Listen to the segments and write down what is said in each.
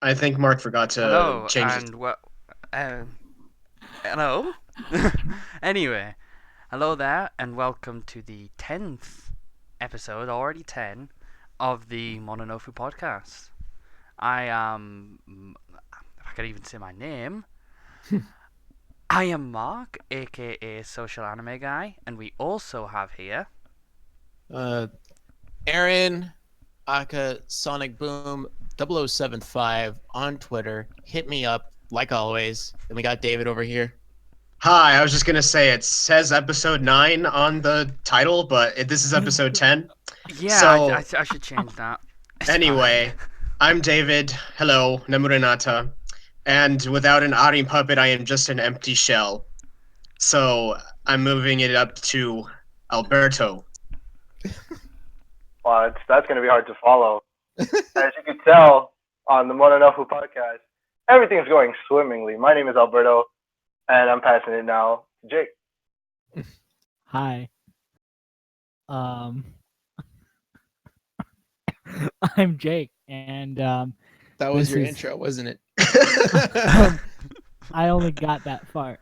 I think Mark forgot to Hello, change it. and uh, hello. Anyway, hello there, and welcome to the 10th episode, already 10, of the Mononofu podcast. I am, if I could even say my name, I am Mark, aka Social Anime Guy, and we also have here. Uh, Aaron, Aka, Sonic Boom, 0075 on Twitter. Hit me up, like always. Then we got David over here. Hi, I was just gonna say it says episode 9 on the title, but this is episode 10. Yeah, So, I should change that. It's fine. anyway, I'm David. Hello, Namuranata. And without an Ari puppet, I am just an empty shell. So, I'm moving it up to Alberto. Wow, that's going to be hard to follow. As you can tell on the Mononofu podcast, everything's going swimmingly. My name is Alberto, and I'm passing it now to Jake. Hi. Um, I'm Jake, and That was This your is- intro, wasn't it? I only got that far.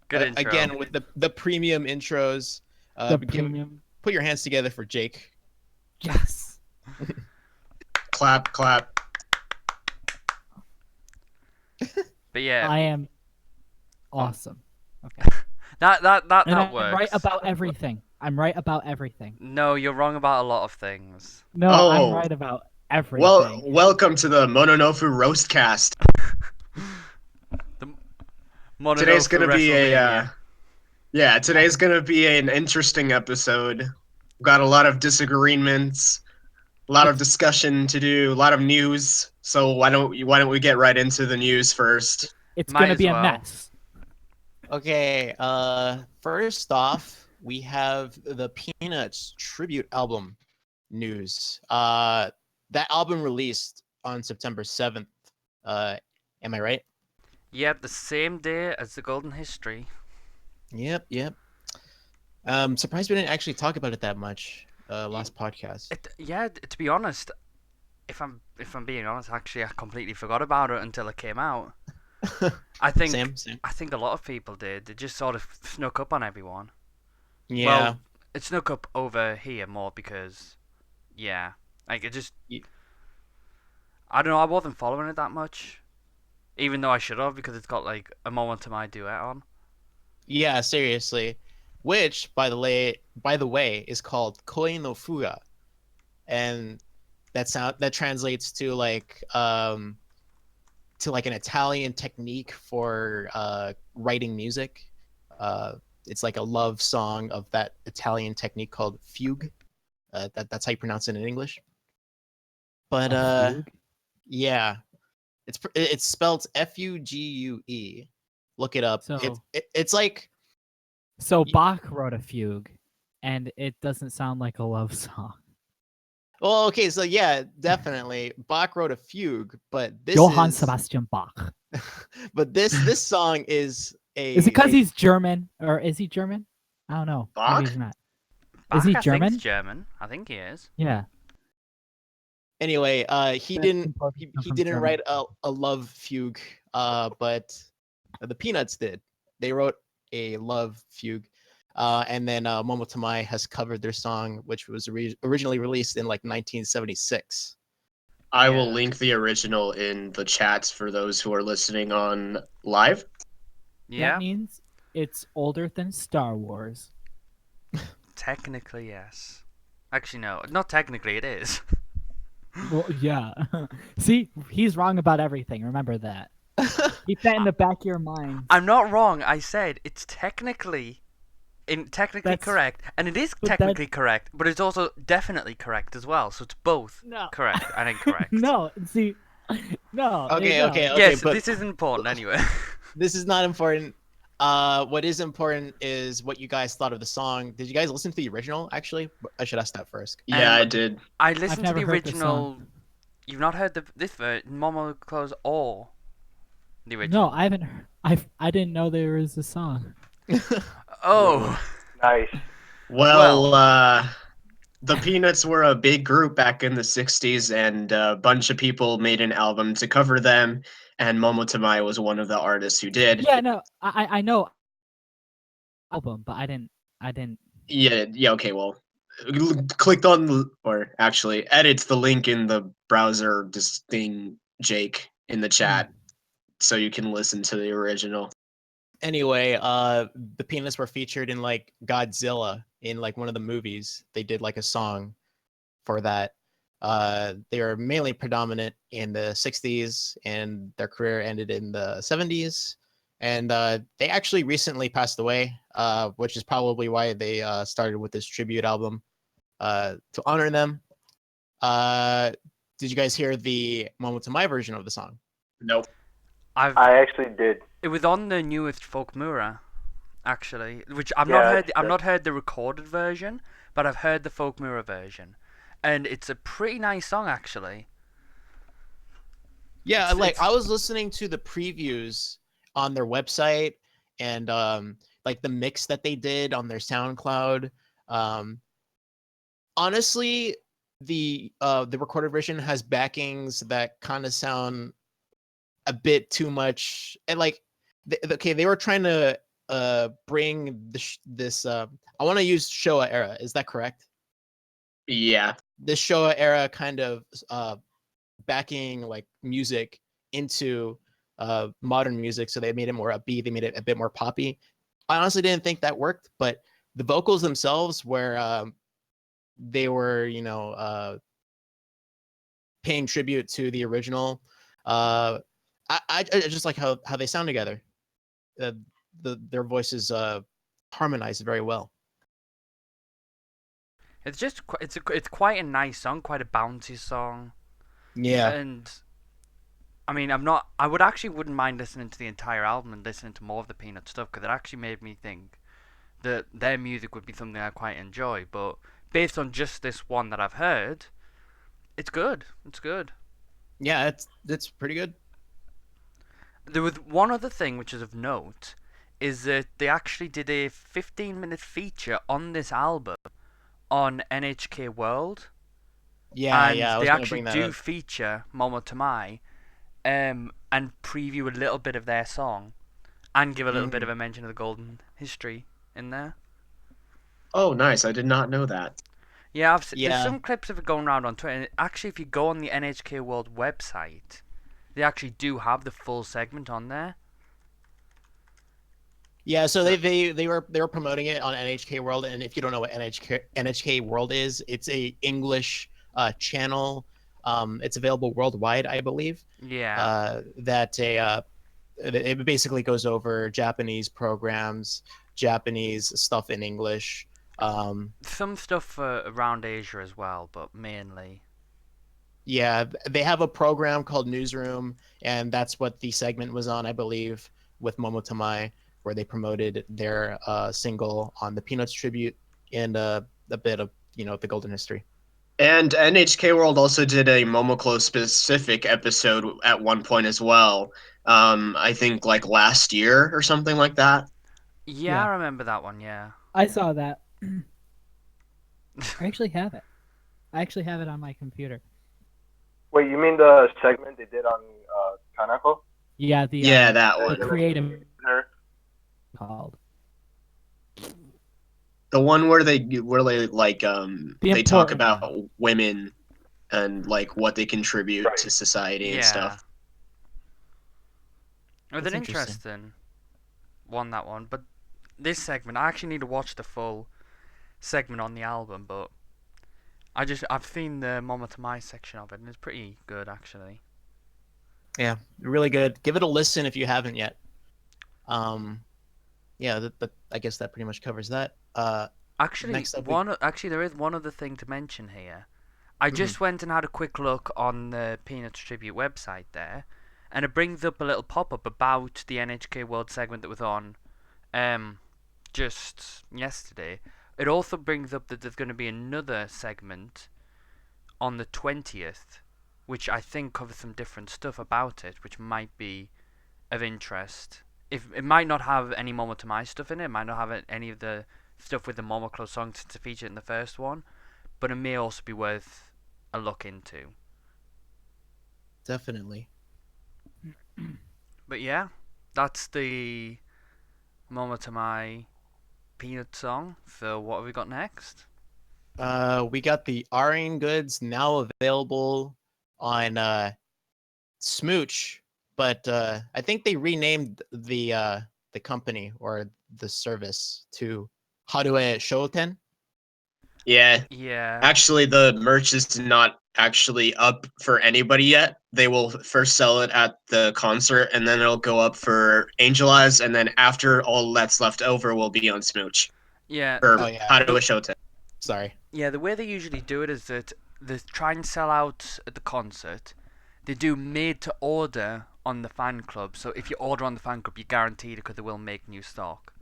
Good intro. Again, with the premium intros. The give- premium. Put your hands together for Jake. Yes. Clap, clap. But yeah, I am awesome. Okay. that And I'm works. right about everything. I'm right about everything. No, you're wrong about a lot of things. No, Oh. I'm right about everything. Well, welcome to the Mononofu Roastcast. Mononofu Today's gonna be WrestleMania. today's gonna be an interesting episode. We've got a lot of disagreements, a lot of discussion to do, a lot of news. So why don't we get right into the news first? it's might gonna as be well. a mess. Okay, first off, we have the Peanuts tribute album news. That album released on September 7th. Am I right? Yep, the same day as the Golden History. Yep. Surprised we didn't actually talk about it that much last podcast. To be honest, if I'm being honest, actually, I completely forgot about it until it came out. I think Same. I think a lot of people did. It just sort of snuck up on everyone. Yeah. Well, it snuck up over here more because, yeah, like it just. Ye- I don't know. I wasn't following it that much, even though I should have because it's got like a Moment to My duet on. Yeah, seriously. Which, by the way, is called Koi no Fuga, and that translates to like an Italian technique for writing music. It's like a love song of that Italian technique called fugue. That's how you pronounce it in English. But A fugue? yeah, it's spelled Fugue. Look it up. So- It's like. So Bach wrote a fugue, and it doesn't sound like a love song. Well, okay, so yeah, definitely. Bach wrote a fugue, but this Johann is, Sebastian Bach. but this song is a. Is it because he's German, or is he German? I don't know. Bach? Maybe he's not. Bach, he I German? think, is German. I think he is. Yeah. Anyway, he That didn't composer he, comes he from didn't German. write a love fugue, but the Peanuts did. They wrote a love fugue, and then Momo Tamai has covered their song, which was originally released in like 1976. I will Yeah. link the original in the chats for those who are listening on live. Yeah, That means it's older than Star Wars. technically yes. Actually, no, not technically. It is. Well, yeah. See, he's wrong about everything. Remember that. Keep that in the back of your mind. I'm not wrong. I said it's technically That's- correct, and it is but that- technically correct, but it's also definitely correct as well. So it's both No. correct and incorrect. No, see, no. Okay, no. okay. Yes, but this is important anyway. this is not important. What is important is what you guys thought of the song. Did you guys listen to the original? Actually, I should ask that first. Yeah, I did. I listened to never the heard this original. song. You've not heard this version, Momo Close or the original? No, I haven't. I didn't know there was a song. Oh, Nice. Well, The Peanuts were a big group back in the 60s, and a bunch of people made an album to cover them, and Momo Tamai was one of the artists who did. Yeah, no, I know album, but I didn't. Yeah, okay, well, clicked on, or actually, edit the link in the browser this thing, Jake, in the chat, so you can listen to the original. Anyway, the Peanuts were featured in like Godzilla in like one of the movies. They did like a song for that. They were mainly predominant in the 60s, and their career ended in the 70s. And they actually recently passed away, which is probably why they started with this tribute album to honor them. Did you guys hear the Moment to My version of the song? Nope. I've I actually did. It was on the newest Folk Mura, actually, which I've not Yeah, heard. I've not heard the recorded version, but I've heard the Folk Mura version, and it's a pretty nice song actually. Yeah, It's I was listening to the previews on their website and like the mix that they did on their SoundCloud. Um, honestly, the recorded version has backings that kind of sound a bit too much, and like okay, they were trying to bring this I want to use Showa era. Is that correct? Yeah. This Showa era kind of backing like music into modern music, so they made it more upbeat, they made it a bit more poppy. I honestly didn't think that worked, but the vocals themselves were they were, you know, paying tribute to the original. I just like how they sound together. Their voices harmonize very well. it's just it's quite a nice song, quite a bouncy song, Yeah. and I mean I would actually wouldn't mind listening to the entire album and listening to more of the Peanut stuff because it actually made me think that their music would be something I quite enjoy. But based on just this one that I've heard, it's good. It's good. Yeah, it's pretty good. There was one other thing which is of note, is that they actually did a 15-minute feature on this album on NHK World, Yeah, and I they was gonna actually bring that do up. feature Momo Tamai, and preview a little bit of their song, and give a little bit Mhm. of a mention of the golden history in there. Oh, nice. I did not know that. Yeah, there's Yeah. some clips of it going around on Twitter. And actually, if you go on the NHK World website, they actually do have the full segment on there. Yeah, so So they were promoting it on NHK World, and if you don't know what NHK World is, it's a English channel. It's available worldwide, I believe. yeah, That it basically goes over Japanese programs, Japanese stuff in English. some stuff around Asia as well, but mainly. Yeah, they have a program called Newsroom, and that's what the segment was on, I believe, with Momo Tamai, where they promoted their single on the Peanuts tribute and a bit of the Golden History. And NHK World also did a Momoclo specific episode at one point as well. I think like last year or something like that. Yeah, I Yeah, remember that one. Yeah. I saw that. I actually have it. I actually have it on my computer. Wait, you mean the segment they did on Kanako? Yeah, the Yeah, that the one. creative called The one where they like the they talk important about one. women and like what they contribute Right. to society and Yeah. stuff. It was That's an interesting. interesting one, that one. But this segment, I actually need to watch the full segment on the album. But I've seen the Momo Tamai section of it, and it's pretty good actually. Yeah, really good. Give it a listen if you haven't yet. Um, yeah, I guess that pretty much covers that. Actually, Next up we. there is one other thing to mention here. I Mhm. just went and had a quick look on the Peanuts Tribute website there, and it brings up a little pop-up about the NHK World segment that was on um, just yesterday. It also brings up that there's going to be another segment on the 20th, which I think covers some different stuff about it, which might be of interest. If it might not have any Momo to My stuff in it, it might not have any of the stuff with the Momoclo songs to feature in the first one, but it may also be worth a look into. Definitely. But yeah, that's the Momotomai Peanut song. So what have we got next? We got the Arian goods now available on Smooch, but I think they renamed the company or the service to Harue Shoten. Yeah, Yeah, actually, the merch is not actually up for anybody yet. They will first sell it at the concert, and then it'll go up for Angel Eyes, and then after all that's left over will be on Smooch yeah. or Oh yeah, How to The, Shoten. sorry. yeah, the way they usually do it is that they try and sell out at the concert. They do made to order on the fan club. So if you order on the fan club, you're guaranteed because they will make new stock.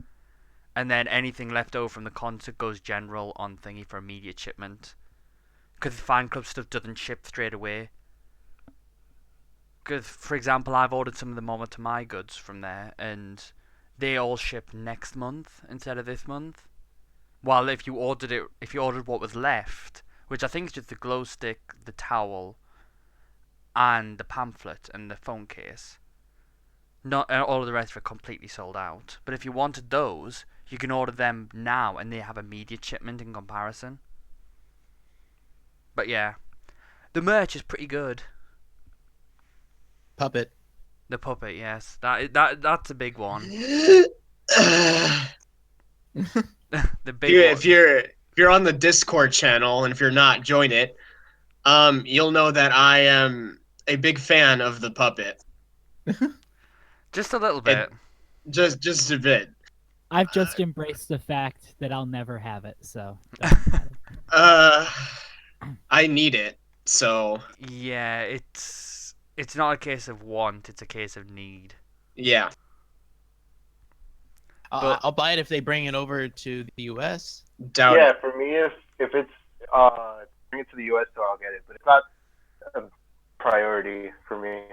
And then anything left over from the concert goes general on thingy for immediate shipment. Because the fan club stuff doesn't ship straight away. Because, for example, I've ordered some of the Mama to My goods from there, and they all ship next month instead of this month. While if you ordered what was left, which I think is just the glow stick, the towel, and the pamphlet and the phone case, not all of the rest are completely sold out. But if you wanted those, you can order them now, and they have immediate shipment in comparison. But yeah, the merch is pretty good. Puppet. The puppet, yes, that's a big one. The big one. If you're on the Discord channel and if you're not, join it. You'll know that I am a big fan of the puppet. Just a little It, bit. just a bit. I've just embraced the fact that I'll never have it, so doesn't matter. Uh, I need it. So Yeah, it's not a case of want, it's a case of need. yeah, But I'll buy it if they bring it over to the U.S. doubt Yeah, it. for me, if it's bring it to the U.S. so I'll get it, but it's not a priority for me.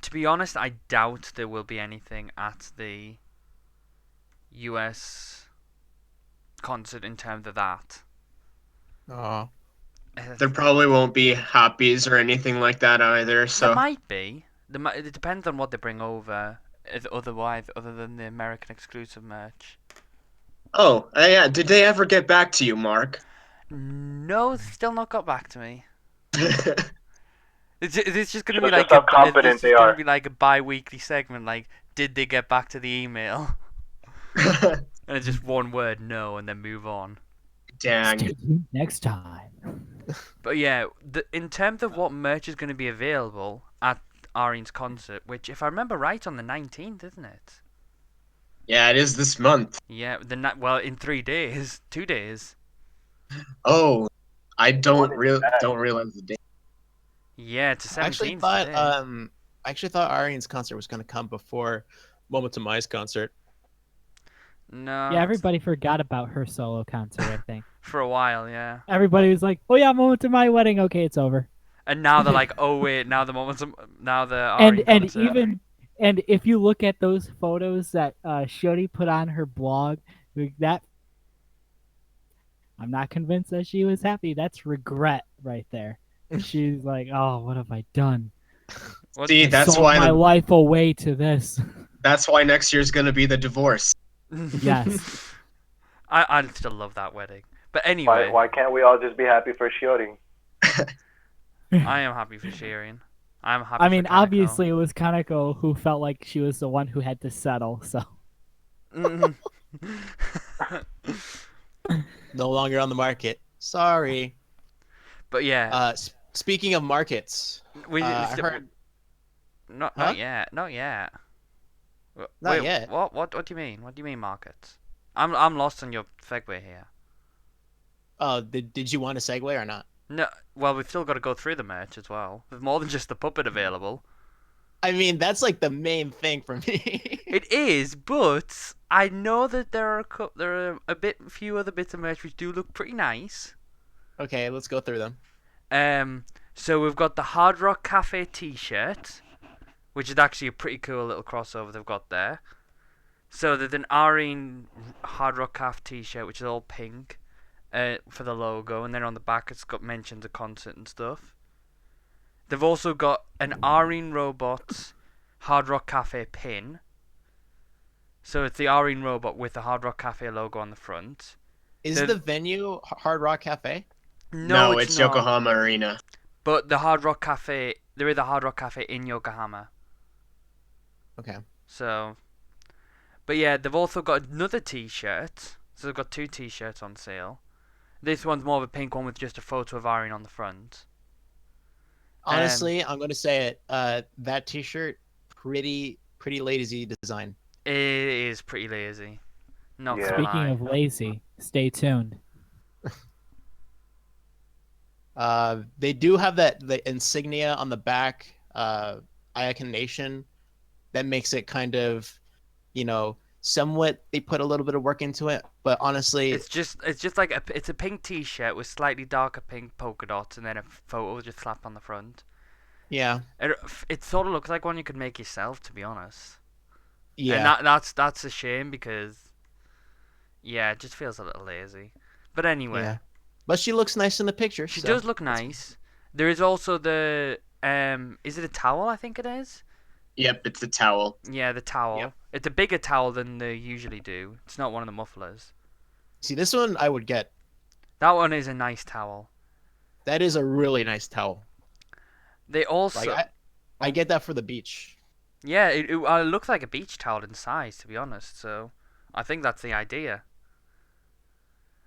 to be honest, I doubt there will be anything at the US concert in terms of that. Oh, There probably won't be hoppies or anything like that either. There So might be. It depends on what they bring over. Otherwise, other than the American exclusive merch. oh yeah, did they ever get back to you, Mark? No, still not got back to me. It's just gonna be Shows like just how confident it's they just gonna are. be like a bi-weekly segment. Like, did they get back to the email? And it's just one word, no, and then move on. Dang. Stay tuned next time. But yeah, in terms of what merch is going to be available at Arian's concert, which, if I remember right, on the 19th, isn't it? Yeah, it is this month. Yeah, well, in 3 days, 2 days. Oh, I What is that? don't realize the date. Yeah, it's the I actually 17th thought today. I actually thought Arian's concert was gonna come before Momotomai's concert. No, Yeah, everybody forgot about her solo concert, I think. for a while, yeah. Everybody was like, "Oh yeah, moment to my wedding. Okay, it's over." And now they're like, oh wait, now the And Arian and concert. even and if you look at those photos that Shodi put on her blog, that I'm not convinced that she was happy. That's regret right there. She's like, "Oh, what have I done? What See, I that's sold why my life away to this." that's why next year's gonna be the divorce. Yes. I still love that wedding. But anyway, Why can't we all just be happy for Shiori? I am happy for Shireen. I'm happy I for mean, Kaneko. obviously, it was Kaneko who felt like she was the one who had to settle. So Mhm. No longer on the market. Sorry. But yeah, Speaking of markets, I heard not Huh? yet, not yet. Not Wait, yet. what do you mean? What do you mean markets? I'm lost on your segue here. Oh, did you want a segue or not? No, well, we've still got to go through the merch as well. There's more than just the puppet available. I mean, that's like the main thing for me. It is, but I know that there are a few other bits of merch which do look pretty nice. Okay, let's go through them. So we've got the Hard Rock Cafe T-shirt, which is actually a pretty cool little crossover they've got there. So there's an Arene Hard Rock Cafe T-shirt, which is all pink. for the logo, and then on the back it's got mentions of concert and stuff. They've also got an Arene Robots Hard Rock Cafe pin. So it's the Arene Robot with the Hard Rock Cafe logo on the front. Is the venue Hard Rock Cafe? No, it's it's not. Yokohama Arena. But the Hard Rock Cafe, there is a Hard Rock Cafe in Yokohama. Okay. So, but yeah, they've also got another T-shirt. So they've got 2 T-shirts on sale. This one's more of a pink one with just a photo of Arene on the front. Honestly, I'm gonna say it. That T-shirt, pretty lazy design. It is pretty lazy. Not Yeah. gonna Speaking lie. of lazy, stay tuned. They do have the insignia on the back, Ayakan Nation, that makes it kind of, somewhat. They put a little bit of work into it, but honestly, It's just like it's a pink T-shirt with slightly darker pink polka dots, and then a photo just slapped on the front. yeah, It sort of looks like one you could make yourself, to be honest. yeah, And that's a shame because, yeah, it just feels a little lazy. But anyway, yeah. But she looks nice in the picture. she so does look that's- nice. There is also the is it a towel? I think it is. Yep, it's a towel. Yeah, the towel. Yep. It's a bigger towel than they usually do. It's not one of the mufflers. See, this one I would get. That one is a nice towel. That is a really nice towel. They also, Like I get that for the beach. yeah, it looks like a beach towel in size, to be honest. So I think that's the idea.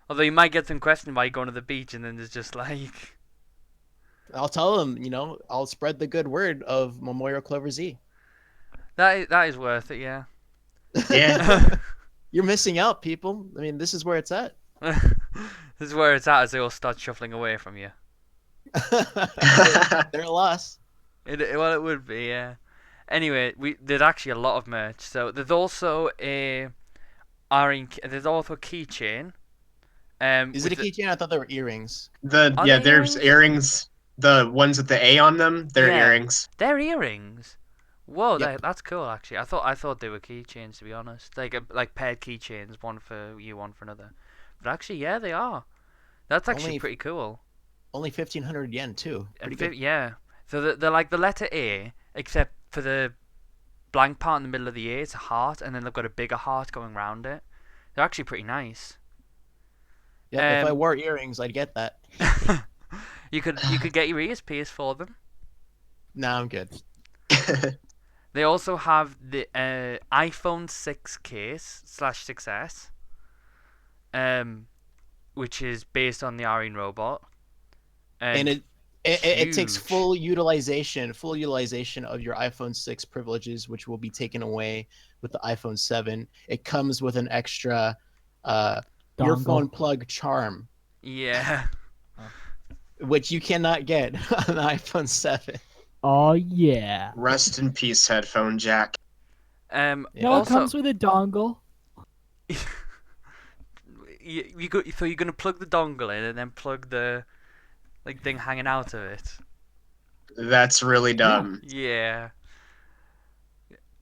Although you might get some question why you're going to the beach, and then there's just like, I'll tell them, I'll spread the good word of Memorial Clover Z. that is worth it, yeah. Yeah. You're missing out, people. I mean, this is where it's at. This is where it's at as they all start shuffling away from you. They're a loss. Well, it would be, yeah. Anyway, there's actually a lot of merch. So there's also there's also a keychain. Is it a with the- keychain? I thought they were earrings. Are they There's earrings. The ones with the A on them, they're Yeah. earrings. They're earrings. Whoa, Yep. that's cool actually. I thought they were keychains, to be honest. Like paired keychains, one for you, one for another. But actually, yeah, they are. That's actually Only- pretty cool. Only 1,500 yen too. And Pretty good. yeah. So they're like the letter A, except for the blank part in the middle of the A, it's a heart, and then they've got a bigger heart going round it. They're actually pretty nice. Yeah, if I Um, wore earrings, I'd get that. You could get your ears pierced for them. Nah, I'm good. They also have the iPhone 6 case /6S, which is based on the Arene robot. And it takes huge. full utilization of your iPhone 6 privileges, which will be taken away with the iPhone 7. It comes with an extra earphone Dongle. plug charm, Yeah. which you cannot get on the iPhone 7. Oh yeah. Rest in peace, headphone jack. No, Also, it comes with a dongle. so you're gonna plug the dongle in and then plug the thing hanging out of it. That's really dumb. Yeah.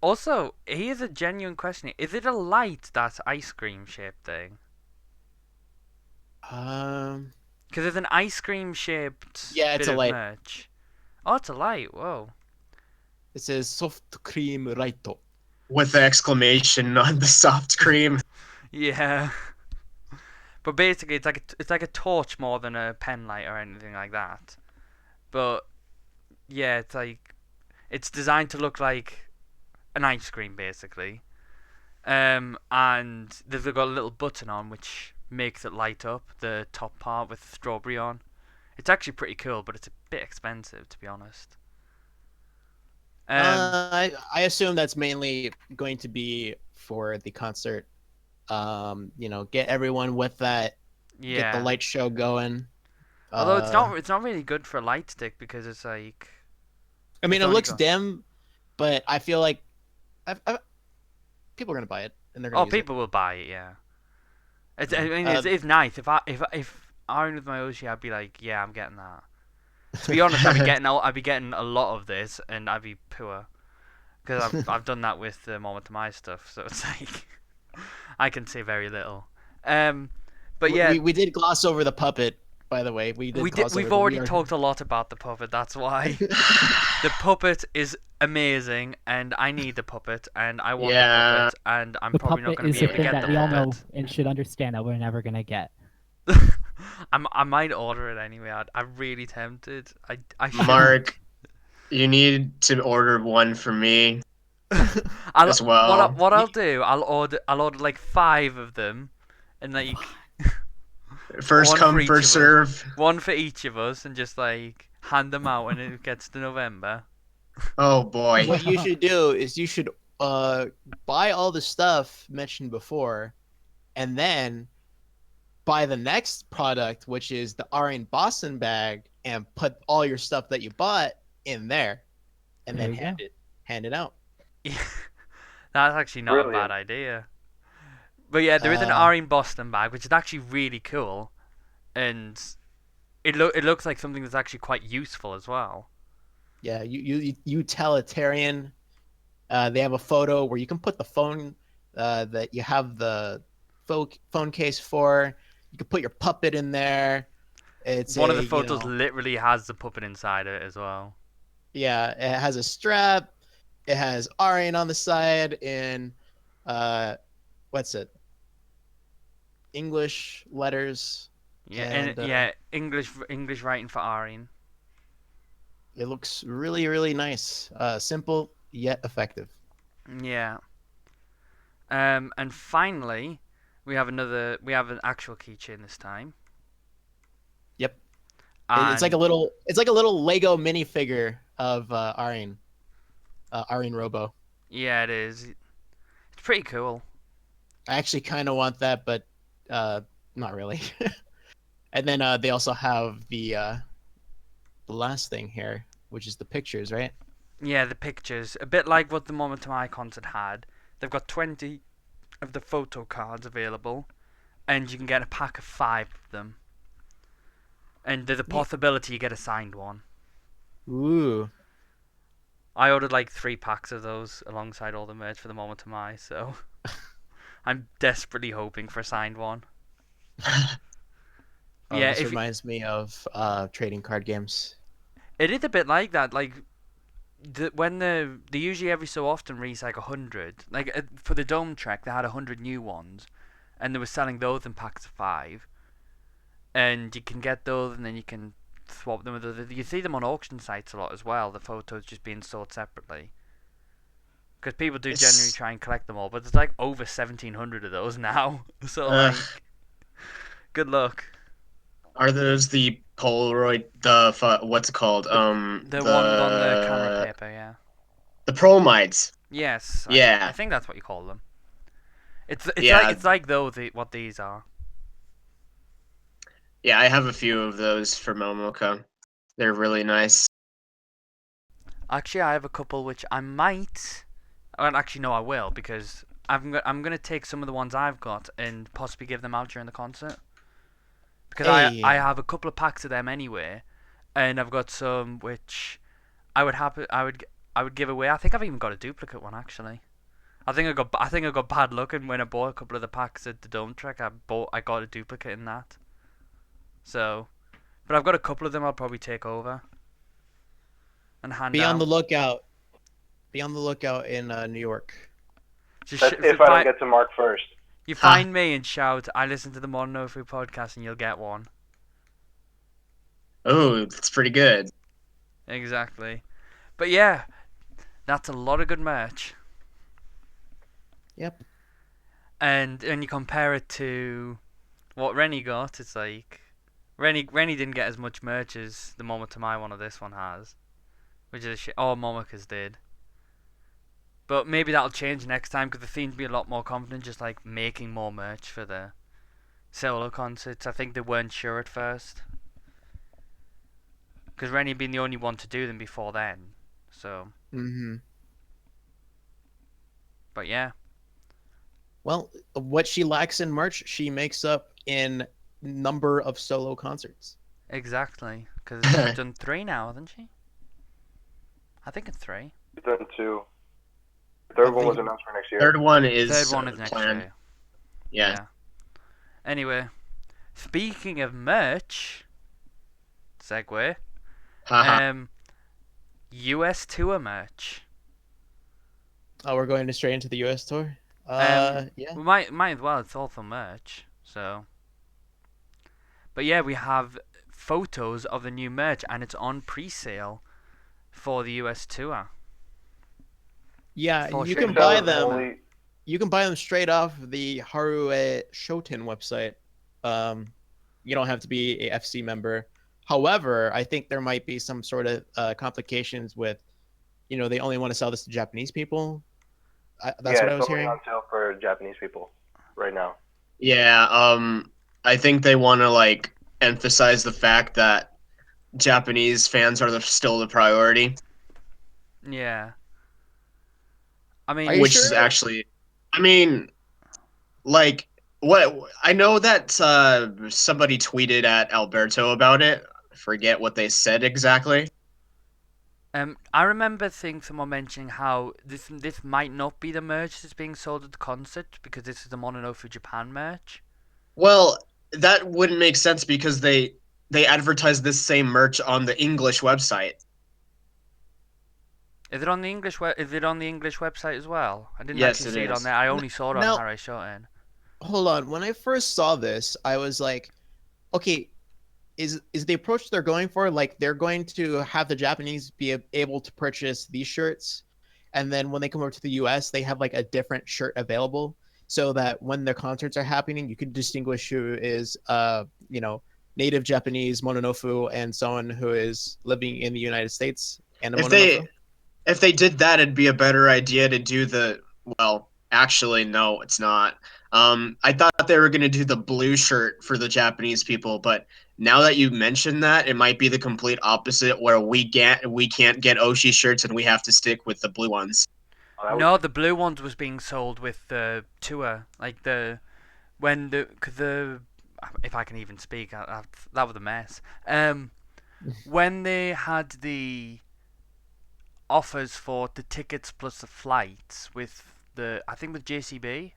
Also, here's a genuine question: is it a light, that ice cream shaped thing? Um, Because there's an ice cream shaped Yeah, it's bit a of light. merch. Oh, it's a light. Whoa. it says soft cream raito. With the exclamation on the soft cream. Yeah. But basically, it's like a torch more than a pen light or anything like that. But yeah, it's designed to look like an ice cream basically. And they've got a little button on which makes it light up the top part with strawberry on. It's actually pretty cool, but it's a bit expensive, to be honest. I assume that's mainly going to be for the concert. Get everyone with that. Yeah. Get the light show going. Although it's not really good for a light stick because it's like. I mean, it's it only looks got- dim, but I feel like people are gonna buy it and they're gonna. Oh, use it. people will buy it, yeah. I Yeah. mean, it's nice. If I owned with my Oshi, I'd be like, yeah, I'm getting that. To be honest, I'd be getting a lot of this, and I'd be poor because I've done that with Moment to My stuff. So it's like I can say very little. But yeah, we did gloss over the puppet, by the way. We did gloss over we've the already we are... talked a lot about the puppet. That's why the puppet is amazing, and I need the puppet, and I want the Yeah. puppet, and I'm The probably not puppet going to is be a able to thing get that the we all know puppet. and should understand that we're never gonna get. I might order it anyway. I'm really tempted. I should. Mark, you need to order one for me as well. What I'll do, I'll order like 5 of them, and like First one for come, each first of us, serve. one for each of us, and just like hand them out when it gets to November. Oh boy. What you should do is you should buy all the stuff mentioned before, and then buy the next product, which is the Arian Boston bag, and put all your stuff that you bought in there, and There then you go. hand it out. Yeah, that's actually not a bad Brilliant. idea. But yeah, there is an Uh, R in Boston bag, which is actually really cool, and it looks like something that's actually quite useful as well. yeah, utilitarian. They have a photo where you can put the phone that you have the phone case for. You can put your puppet in there. It's One of a, the you photos know, literally has the puppet inside it as well. yeah, it has a strap. It has Arian on the side in uh what's it? English letters, Yeah, and and yeah, English writing for Aryan. it looks really, really nice. Simple yet effective. Yeah. And finally, we have an actual keychain this time. Yep. It's like a And little Lego minifigure of Arian, Arian Robo. yeah, it is. It's pretty cool. I actually kind of want that, but uh, not really. And then they also have the last thing here, which is the pictures, right? Yeah, the pictures, a bit like what the Moment My concert had. They've got 20 of the photo cards available, and you can get a pack of 5 of them. And there's a Neat. possibility you get a signed one. Ooh. I ordered like 3 packs of those alongside all the merch for the Moment of My, so I'm desperately hoping for a signed one. Oh, Yeah, this if reminds me of trading card games. it is a bit like that, like when they usually every so often release like 100. Like for the Dome Trek, they had 100 new ones, and they were selling those in packs of 5. And you can get those, and then you can swap them with other. You see them on auction sites a lot as well. The photos just being sold separately. Because people do generally It's, try and collect them all, but there's like over 1,700 of those now. So uh, like, good luck. are those the Polaroid, what's it called? The ones on the camera paper, yeah. The Promides. Yes, I Yeah, think that's what you call them. yeah, It's like though what these are. yeah. I have a few of those for Momoka. They're really nice. Actually, I have a couple which I might. Well, actually, no, I will because I'm gonna take some of the ones I've got and possibly give them out during the concert. Because I Hey, have a couple of packs of them anyway, and I've got some which I would give away. I think I've even got a duplicate one actually. I think I got bad luck, and when I bought a couple of the packs at the Dome Trek, I got a duplicate in that. So, but I've got a couple of them I'll probably take over and hand be on the out. lookout. Be on the lookout in New York. Just That's if I don't get to Mark first. you Ha. find me and shout, "I listen to the Mononofu podcast," and you'll get one. Oh, that's pretty good. Exactly. But yeah, that's a lot of good merch. Yep. And when you compare it to what Rennie got, it's like Rennie didn't get as much merch as the Momotomai one of this one has, which is a shit. All Momokas did. But maybe that'll change next time because they seem to be a lot more confident, just like making more merch for the solo concerts. I think they weren't sure at first because Rennie had been the only one to do them before then. So, Mm-hmm. but yeah, Well, what she lacks in merch, she makes up in number of solo concerts. exactly. Because she's done 3 now, hasn't she? I think it's 3. He's done 2. The I third one was think announced for next year. Third one Third is one is next planned. year. Yeah. Yeah. Anyway, Speaking of merch, segue. Haha. US tour merch. Oh, we're going straight into the U.S. tour. Yeah. We might as well. It's all for merch. So, but yeah, we have photos of the new merch, and it's on pre-sale for the US tour. Yeah, For you shipping can to buy Pre-sale is them. November. only You can buy them straight off the Harue Shoten website. Um, you don't have to be a FC member. However, I think there might be some sort of complications with, they only want to sell this to Japanese people. That's yeah, what I it's was only hearing. on sale for Japanese people right now. Yeah. I think they want to like emphasize the fact that Japanese fans are still the priority, Yeah. I Are you mean, which is sure? actually, I mean, like what I know that somebody tweeted at Alberto about it. I forget what they said exactly. I remember seeing someone mentioning how this might not be the merch that's being sold at the concert because this is the Mononofu Japan merch. Well, that wouldn't make sense because they advertise this same merch on the English website. Is it on the English Is it on the English website as well? I didn't Yes, actually it see it on is. there. I only saw it on Now, Harry Shoten. hold on. When I first saw this, I was like, okay, is the approach they're going for like they're going to have the Japanese be able to purchase these shirts, and then when they come over to the US, they have like a different shirt available, so that when their concerts are happening, you can distinguish who is native Japanese Mononofu and someone who is living in the United States and a If Mononofu. they did that, it'd be a better idea to do the well. Actually, no, it's not. I thought they were gonna do the blue shirt for the Japanese people, but now that you mentioned that, it might be the complete opposite, where we can't get Oshi shirts and we have to stick with the blue ones. Oh, that would No, the blue ones was being sold with the tour, like cause the if I can even speak, that was a mess. When they had the offers for the tickets plus the flights with I think with JCB.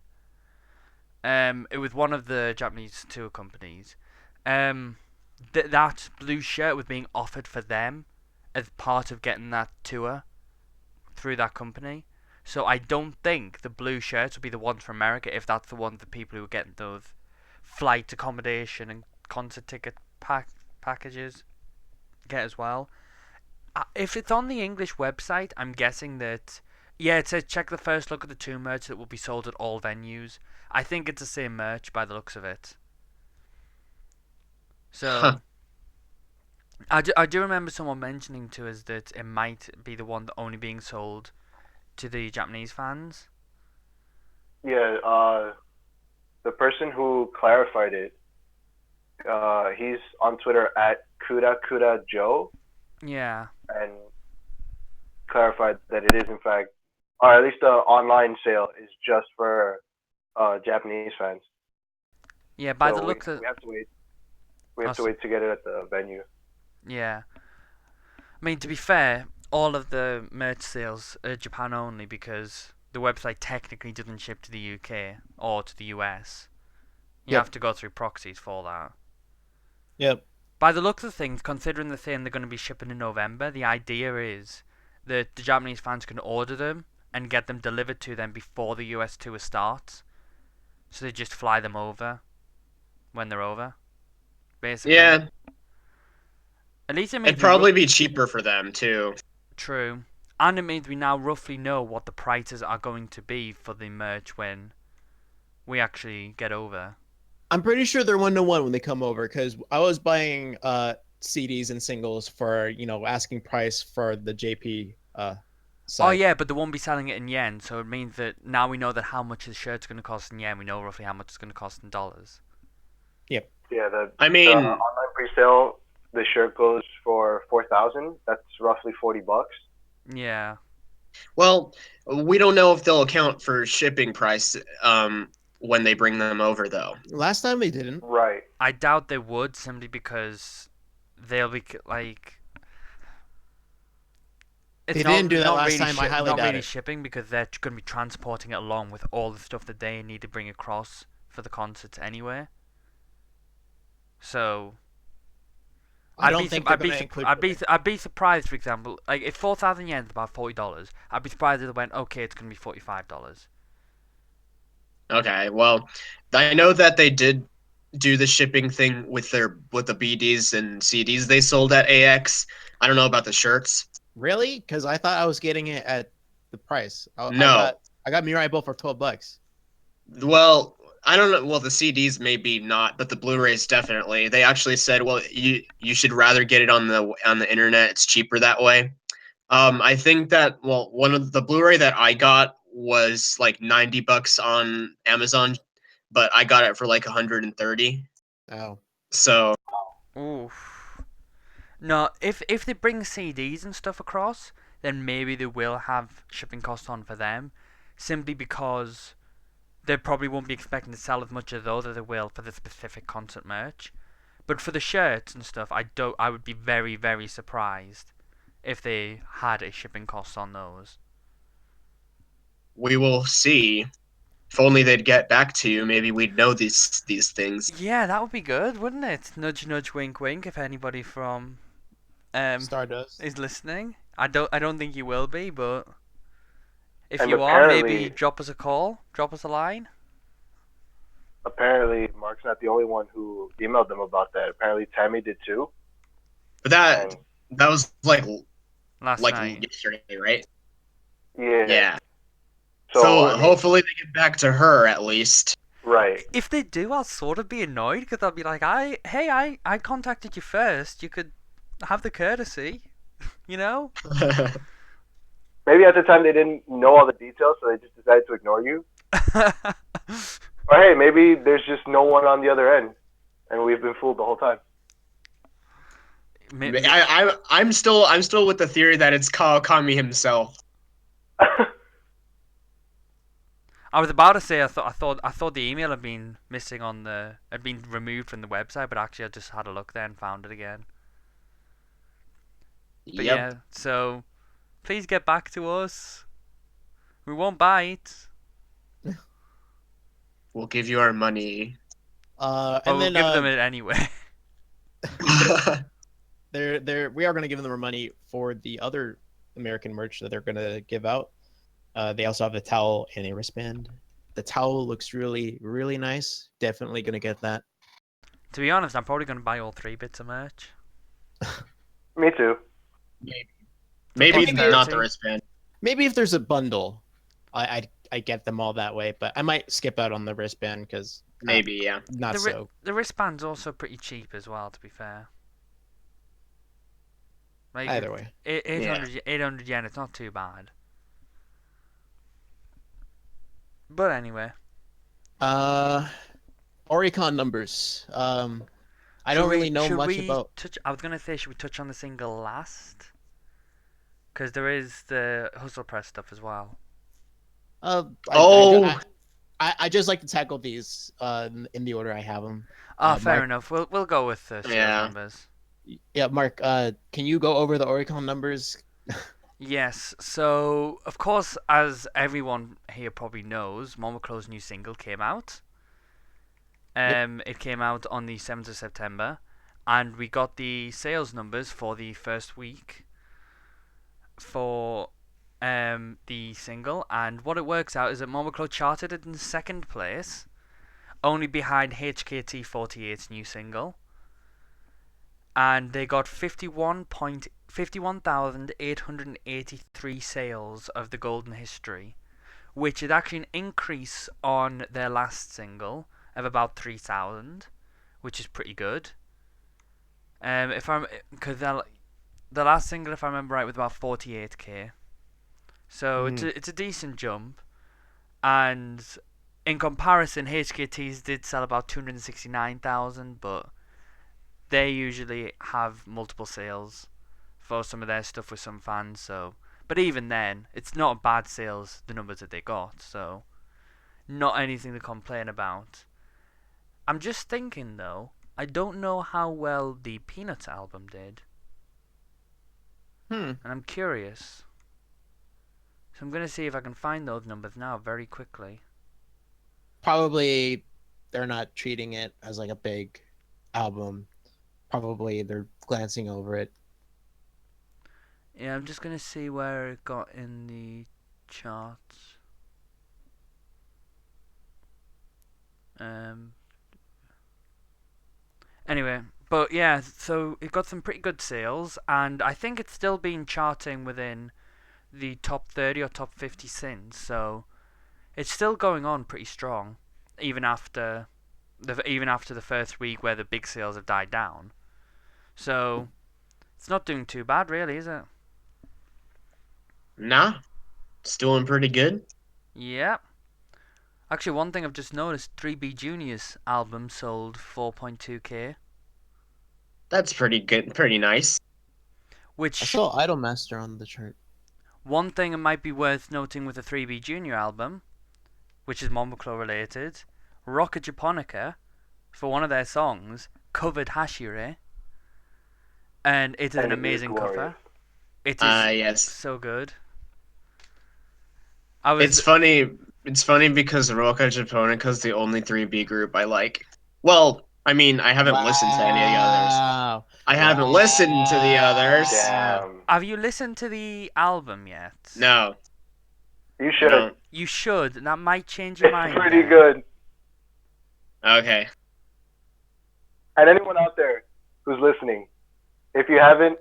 It was one of the Japanese tour companies. Um, that blue shirt was being offered for them as part of getting that tour through that company. So I don't think the blue shirts would be the ones for America if that's the ones the people who are getting those flight accommodation and concert ticket packages get as well. If it's on the English website, I'm guessing that yeah, it says check the first look at the tour merch that will be sold at all venues. I think it's the same merch by the looks of it. Huh. So I do remember someone mentioning to us that it might be the one that only being sold to the Japanese fans. yeah. The person who clarified it, he's on Twitter at Kuda Kuda Joe, Yeah. and clarified that it is in fact, or at least the online sale is just for Japanese fans. Yeah, by the So we, looks of we have to wait. We have to us. wait to get it at the venue. Yeah. I mean, to be fair, all of the merch sales are Japan only because the website technically doesn't ship to the UK or to the US. You have Yep. to go through proxies for that. Yep. By the looks of things, considering they're saying they're going to be shipping in November, the idea is that the Japanese fans can order them and get them delivered to them before the US tour starts. So they just fly them over when they're over, basically. Yeah, At least it it'd means probably be cheaper for them too. true. And it means we now roughly know what the prices are going to be for the merch when we actually get over. I'm pretty sure they're 1-to-1 when they come over because I was buying CDs and singles for asking price for the JP Oh side. yeah, but they won't be selling it in yen, so it means that now we know that how much the shirt's going to cost in yen. We know roughly how much it's going to cost in dollars. Yep. Yeah, the I the mean, online pre-sale, the shirt goes for 4,000. That's roughly $40. Yeah. well, we don't know if they'll account for shipping price when they bring them over though. Last time they didn't. Right. I doubt they would simply because they'll be like They didn't do that not last really time. I highly not doubt really it. shipping because they're going to be transporting it along with all the stuff that they need to bring across for the concerts anyway. So I don't think they're gonna include shipping. I'd be surprised, for example, like if 4,000 yen is about $40, I'd be surprised if they went, okay, it's gonna be $45. Okay, well, I know that they did do the shipping thing with the BDs and CDs they sold at AX. I don't know about the shirts. Really? Because I thought I was getting it at the price. No. I got Mirai Bolt for $12. Well, I don't know. Well, the CDs maybe not, but the Blu-rays definitely. They actually said, well, you should rather get it on the internet. It's cheaper that way. I think that well, one of the Blu-ray that I got was like $90 on Amazon, but I got it for like 130. Oh, So Oof. No, if they bring CDs and stuff across, then maybe they will have shipping costs on for them, simply because they probably won't be expecting to sell as much of those as they will for the specific concert merch. But for the shirts and stuff, I would be very, very surprised if they had a shipping cost on those. we will see. If only they'd get back to you, maybe we'd know these things. Yeah, that would be good, wouldn't it? Nudge, nudge, wink, wink. If anybody from Stardust. is listening, I don't think you will be, but if And you are, maybe apparently, drop us a call, drop us a line. apparently, Mark's not the only one who emailed them about that. Apparently, Tammy did too. But that And that was like Last night. yesterday, right? yeah, Yeah. so So I mean, hopefully they get back to her at least. right. If they do, I'll sort of be annoyed because I'll be like, I contacted you first. You could have the courtesy, you know? Maybe at the time they didn't know all the details, so they just decided to ignore you. Or hey, maybe there's just no one on the other end, and we've been fooled the whole time. I'm still with the theory that it's Kawakami himself. I was about to say I thought the email had been missing had been removed from the website, but actually I just had a look there and found it again. But Yep. yeah, so please get back to us. We won't bite, We'll give you our money. but And we'll then give them it anyway. we are gonna give them the money for the other American merch that they're gonna give out. They also have a towel and a wristband. The towel looks really, really nice. Definitely gonna get that. To be honest, I'm probably gonna buy all 3 bits of merch. Me too. Maybe Maybe not the posterity. wristband. Maybe if there's a bundle, I get them all that way. But I might skip out on the wristband because Maybe, yeah. not so. The wristband's also pretty cheap as well, to be fair. Like Either way. 800 yen, it's not too bad. But anyway, Oricon numbers. I should don't we really know should much we about. touch? I was gonna say, should we touch on the single last? Because there is the Hustle Press stuff as well. Uh, Oh, I just like to tackle these in the order I have them. Fair Mark, enough. We'll go with the sales Yeah. numbers. yeah, Mark. Can you go over the Oricon numbers? Yes. So of course, as everyone here probably knows, Momoko's new single came out. It came out on the 7th of September, and we got the sales numbers for the first week for the single. And what it works out is that Momoko charted it in second place, only behind HKT48's new single, and they got 51,883 sales of the Golden History, which is actually an increase on their last single of about 3,000, which is pretty good. Because the last single, if I remember right, was about 48k, so it's a decent jump. And in comparison, HKT's did sell about 269,000, but they usually have multiple sales for some of their stuff with some fans. So, but even then, it's not bad sales, the numbers that they got. So, not anything to complain about. I'm just thinking though, I don't know how well the Peanuts album did, and I'm curious. So I'm gonna see if I can find those numbers now very quickly. Probably they're not treating it as like a big album. Probably they're glancing over it. Yeah, I'm just gonna see where it got in the charts. Um. Anyway, but yeah, so it got some pretty good sales, and I think it's still been charting within the top 30 or top 50 since. So it's still going on pretty strong, even after the first week where the big sales have died down. So it's not doing too bad, really, is it? Nah, it's doing pretty good. Yeah. Actually, one thing I've just noticed: 3B Junior's album sold 4.2k, That's pretty good, pretty nice. I which saw Idolmaster on the chart. one thing it might be worth noting with the 3B Junior album, which is Momoclo related, Rocket Japonica, for one of their songs, covered Hashire, and it is an And it is amazing glorious. cover. It is Yes. so good. I It's was funny. It's funny because Roca Japonica is the only 3B group I like. Well, I mean, I haven't listened to any of the others. Wow. I haven't listened to the others. Damn. Have you listened to the album yet? No, You should. no. You should. That might change your It's mind. pretty there. good. Okay. And anyone out there who's listening, if you haven't,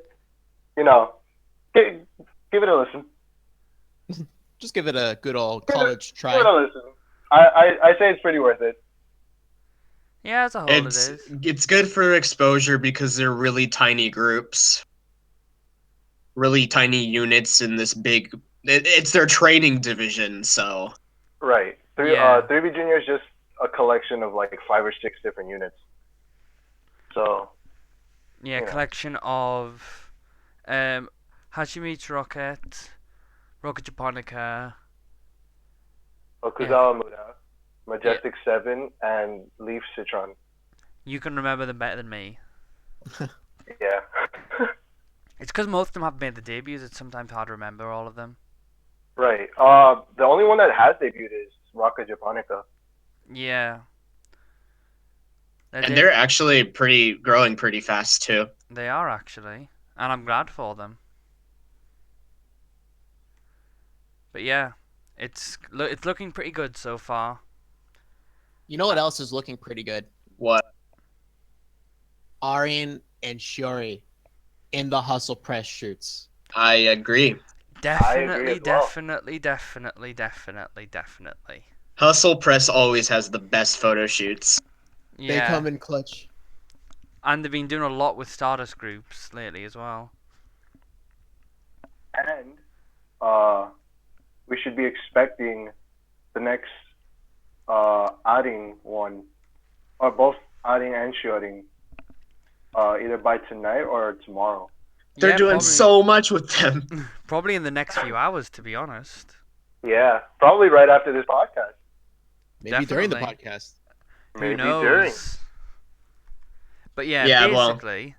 give it a listen. Just give it a good old Give it- college Give try. it a listen. I say it's pretty worth it. Yeah, as a whole, It's it is. it's good for exposure because they're really tiny groups, really tiny units in this big. It's their training division, so Right. Yeah. 3B Junior is just a collection of like 5 or 6 different units. So Yeah, Yeah. collection of Hashimichi Rocket, Rocket Japonica. Okuzawa Muda, Majestic 7, and Leaf Citron. You can remember them better than me. Yeah. It's because most of them have made the debuts. It's sometimes hard to remember all of them. Right. The only one that has debuted is Rocka Japonica. Yeah. and they're actually growing pretty fast too. They are actually, and I'm glad for them. But yeah, it's looking pretty good so far. You know what else is looking pretty good? What? Arian and Shiori in the Hustle Press shoots. I agree. Definitely, as well. definitely. Hustle Press always has the best photo shoots. They Yeah, come in clutch. and they've been doing a lot with Stardust groups lately as well. And we should be expecting the next outing one, or both outing and shooting, either by tonight or tomorrow. They're Yeah, doing probably, so much with them. probably in the next few hours, to be honest. Yeah, probably right after this podcast. Maybe during the Definitely. podcast. Who Maybe knows? during. But yeah, Yeah, well. basically,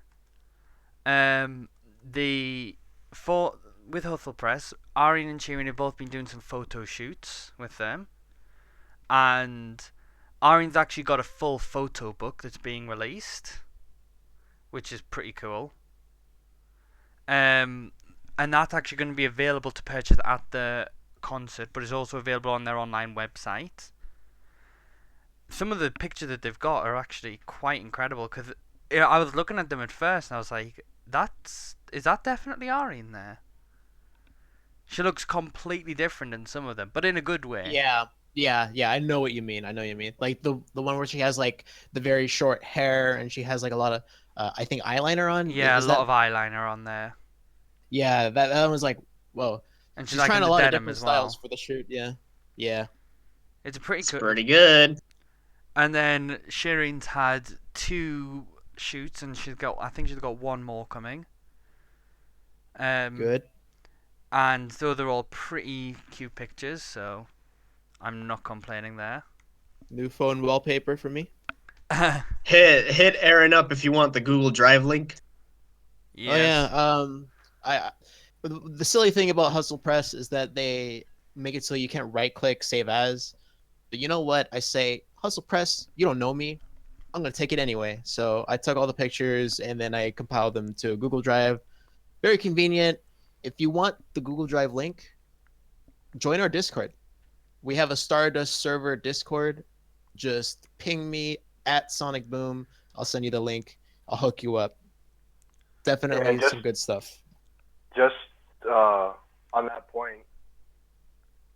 with Hustle Press, Arian and Shirin have both been doing some photo shoots with them, and Arian's actually got a full photo book that's being released, which is pretty cool. And that's actually going to be available to purchase at the concert, but it's also available on their online website. Some of the pictures that they've got are actually quite incredible, because I was looking at them at first and I was like, is that definitely Ari in there? She looks completely different in some of them, but in a good way. Yeah. I know what you mean. Like the one where she has like the very short hair and she has like a lot of I think eyeliner on. Yeah, Is a lot that... of eyeliner on there. Yeah, that was like, whoa. And she's She's like trying in a the lot of denim different as well. styles for the shoot. Yeah. It's a pretty It's good. pretty good. And then Shirin's had 2 shoots, and I think she's got 1 more coming. Good. And so they're all pretty cute pictures, so I'm not complaining there. New phone wallpaper for me. Hit Aaron up if you want the Google Drive link. Yes. Oh yeah. The silly thing about Hustle Press is that they make it so you can't right click save as. But you know what? I say, Hustle Press, you don't know me. I'm gonna take it anyway. So I took all the pictures and then I compiled them to a Google Drive. Very convenient. If you want the Google Drive link, join our Discord. We have a Stardust server Discord. Just ping me at Sonic Boom. I'll send you the link. I'll hook you up. And Definitely some good stuff. just on that point,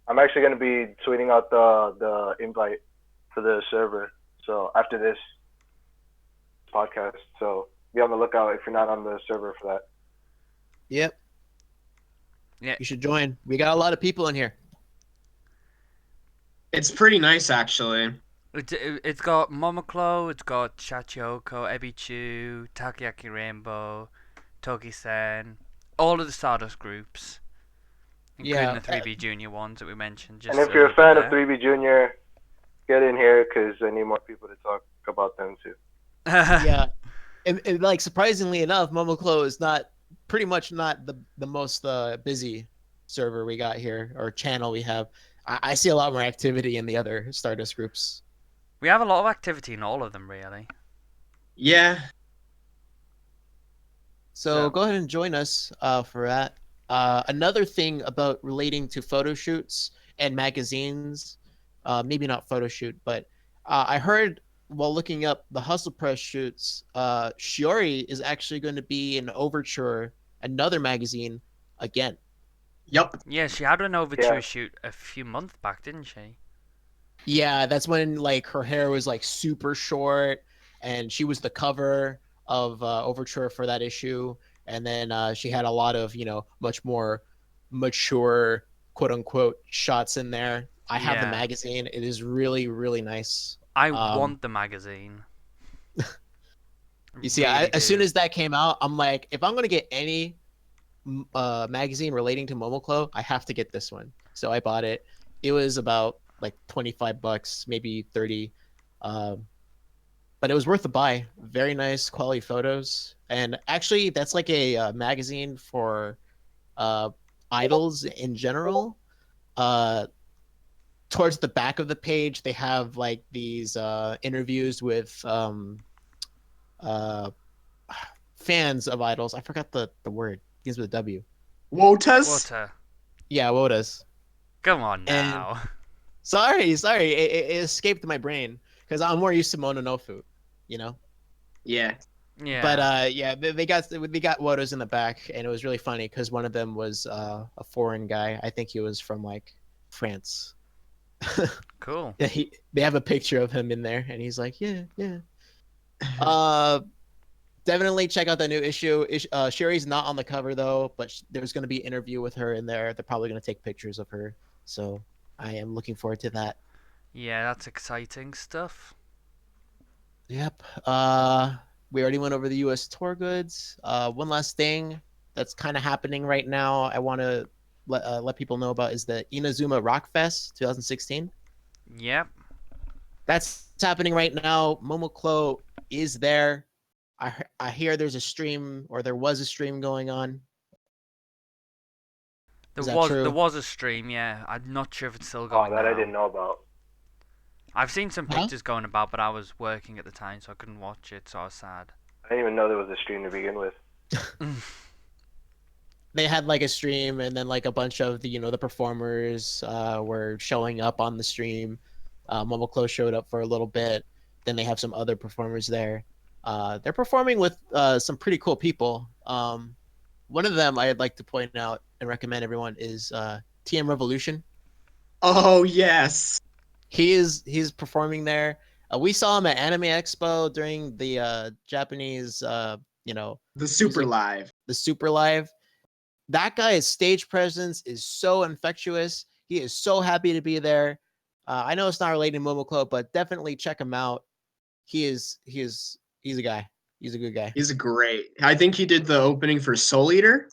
I'm actually going to be tweeting out the invite for the server. So after this podcast, so be on the lookout if you're not on the server for that. Yep. Yeah. You should join. We got a lot of people in here. It's pretty nice, actually. It's got Momoclo, it's got Shachiyoko, Ebichu, Takoyaki Rainbow, Toki-sen, all of the Stardust groups, including Yeah. the 3B Junior ones that we mentioned. Just And if so you're a fan of there. 3B Junior, get in here because I need more people to talk about them too. Yeah. And like surprisingly enough, Momoclo is not pretty much not the most busy server we got here or channel we have. I see a lot more activity in the other Stardust groups. We have a lot of activity in all of them, really. Yeah. So go ahead and join us for that. Another thing about relating to photo shoots and magazines, maybe not photo shoot, but I heard while looking up the Hustle Press shoots, Shiori is actually going to be in Overture, another magazine, again. Yep. Yeah, she had an overture Yeah. shoot a few months back, didn't she? Yeah, that's when like her hair was like super short, and she was the cover of Overture for that issue. And then she had a lot of much more mature quote unquote shots in there. I have the Yeah. magazine. It is really really nice. I Um, want the magazine. you see, Really as soon do. as that came out, I'm like, if I'm gonna get any magazine relating to Momoclo, I have to get this one. So I bought it. It was about like $25, maybe 30. Um, but it was worth the buy. Very nice quality photos. And actually, that's like a magazine for uh, idols in general. Uh, Towards the back of the page, they have like these interviews with uh, fans of idols. I forgot the word. Begins with a W. Wotas? Water. Yeah, Wodas. Come on And now. sorry, it escaped my brain because I'm more used to Mononofu, you know. Yeah. But Yeah. yeah, they got Wodos in the back, and it was really funny because one of them was a foreign guy. I think he was from like France. Cool. Yeah, they have a picture of him in there, and he's like, yeah, yeah. Uh, Definitely check out the new issue. Sherry's not on the cover though, but there's going to be an interview with her in there. They're probably going to take pictures of her, so I am looking forward to that. Yeah, that's exciting stuff. Yep. We already went over the U.S. tour goods. One last thing that's kind of happening right now, I want to let people know about is the Inazuma Rock Fest 2016. Yep. That's happening right now. Momoclo is there. I hear there's a stream, or there was a stream going on. There Is that was true? a stream, yeah. I'm not sure if it's still Oh, going that I now. didn't know about. I've seen some Huh? pictures going about, but I was working at the time, so I couldn't watch it, so I was sad. I didn't even know there was a stream to begin with. They had like a stream, and then like a bunch of the performers were showing up on the stream. Momoclo showed up for a little bit. Then they have some other performers there. They're performing with some pretty cool people. One of them I'd like to point out and recommend everyone is TM Revolution. Oh, yes. He's performing there. We saw him at Anime Expo during the Japanese The Super music, Live. the Super Live. That guy's stage presence is so infectious. He is so happy to be there. I know it's not related to Momoclo, but definitely check him out. He's a guy. He's a good guy. He's great. I think he did the opening for Soul Eater.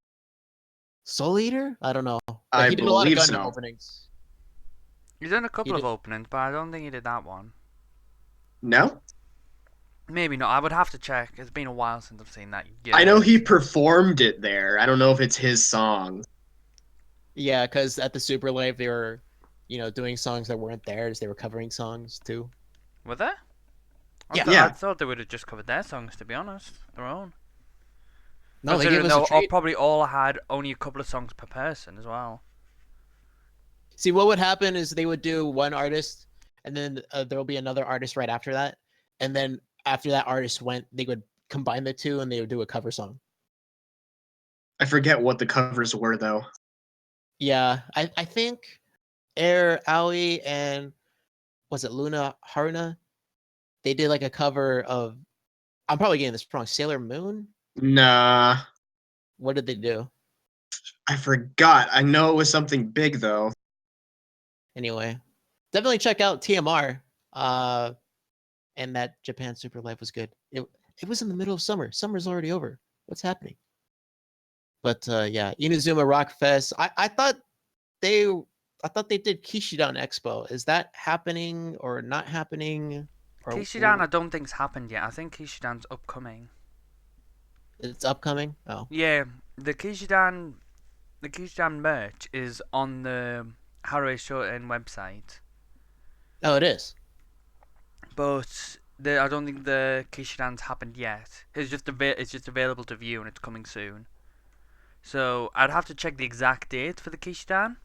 Soul Eater? I don't know, but I he did a lot of believe Gundam so. openings. He's done a He couple of did. openings, but I don't think he did that one. No? Maybe not. I would have to check. It's been a while since I've seen that. I know he Years. performed it there. I don't know if it's his song. Yeah, because at the Super Live they were, doing songs that weren't theirs. They were covering songs too. Were there? I, Yeah. th- I Yeah. thought they would have just covered their songs, to be honest, their own. No, they gave Considering us a they treat. probably all had only a couple of songs per person as well. See, what would happen is they would do one artist, and then there will be another artist right after that, and then after that artist went, they would combine the two and they would do a cover song. I forget what the covers were though. Yeah, I think Air Aoi and was it Luna Haruna? They did like a cover of. I'm probably getting this wrong. Sailor Moon. Nah, What did they do? I forgot. I know it was something big though. Anyway, definitely check out TMR. And that Japan Super Live was good. It was in the middle of summer. Summer's already over. What's happening? But yeah, Inazuma Rock Fest. I thought they did Kishidan Expo. Is that happening or not happening? Or Kishidan, I don't think's happened yet. I think Kishidan's upcoming. it's upcoming? Oh, Yeah, the Kishidan merch is on the Harue Shoten website, oh, it is. but I don't think the Kishidan's happened yet. It's just available to view and it's coming soon. So I'd have to check the exact date for the Kishidan,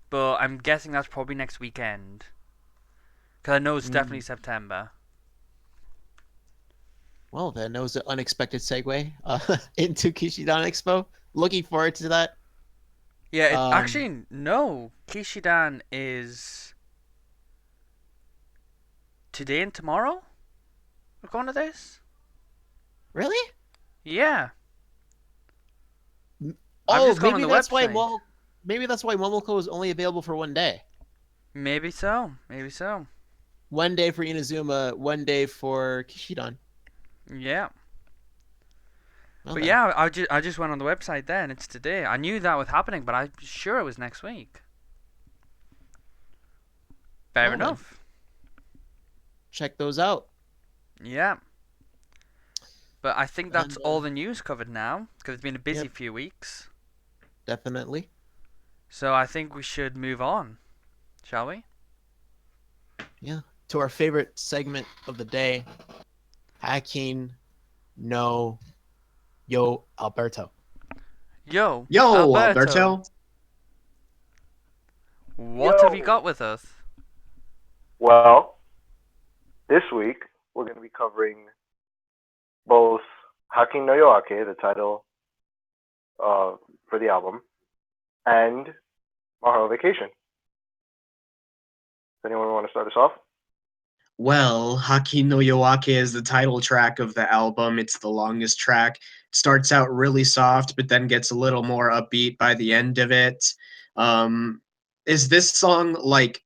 but I'm guessing that's probably next weekend. Because I know it's definitely September. Well, then that was an unexpected segue into Kishidan Expo. Looking forward to that. Yeah, actually, no. Kishidan is today and tomorrow? We're going to this? Really? Yeah. I've Oh, just gone on maybe the that's why website. maybe that's why Momoko is only available for one day. Maybe so. Maybe so. One day for Inazuma, one day for Kishidan. Yeah. Well But then. yeah, I just went on the website there and it's today. I knew that was happening, but I'm sure it was next week. Fair Well then. enough. Check those out. Yeah. But I think that's And, all the news covered now, because it's been a busy Yep. few weeks. Definitely. So I think we should move on, shall we? Yeah. To our favorite segment of the day, Hacking No Yo Alberto. Yo, Yo, Alberto, Alberto. what have you Yo. got with us? Well, this week we're going to be covering both Hakin no Yoake, the title for the album, and Mahalo Vacation. Does anyone want to start us off? Well, Haki no Yoake is the title track of the album. It's the longest track. It starts out really soft, but then gets a little more upbeat by the end of it. Um, is this song like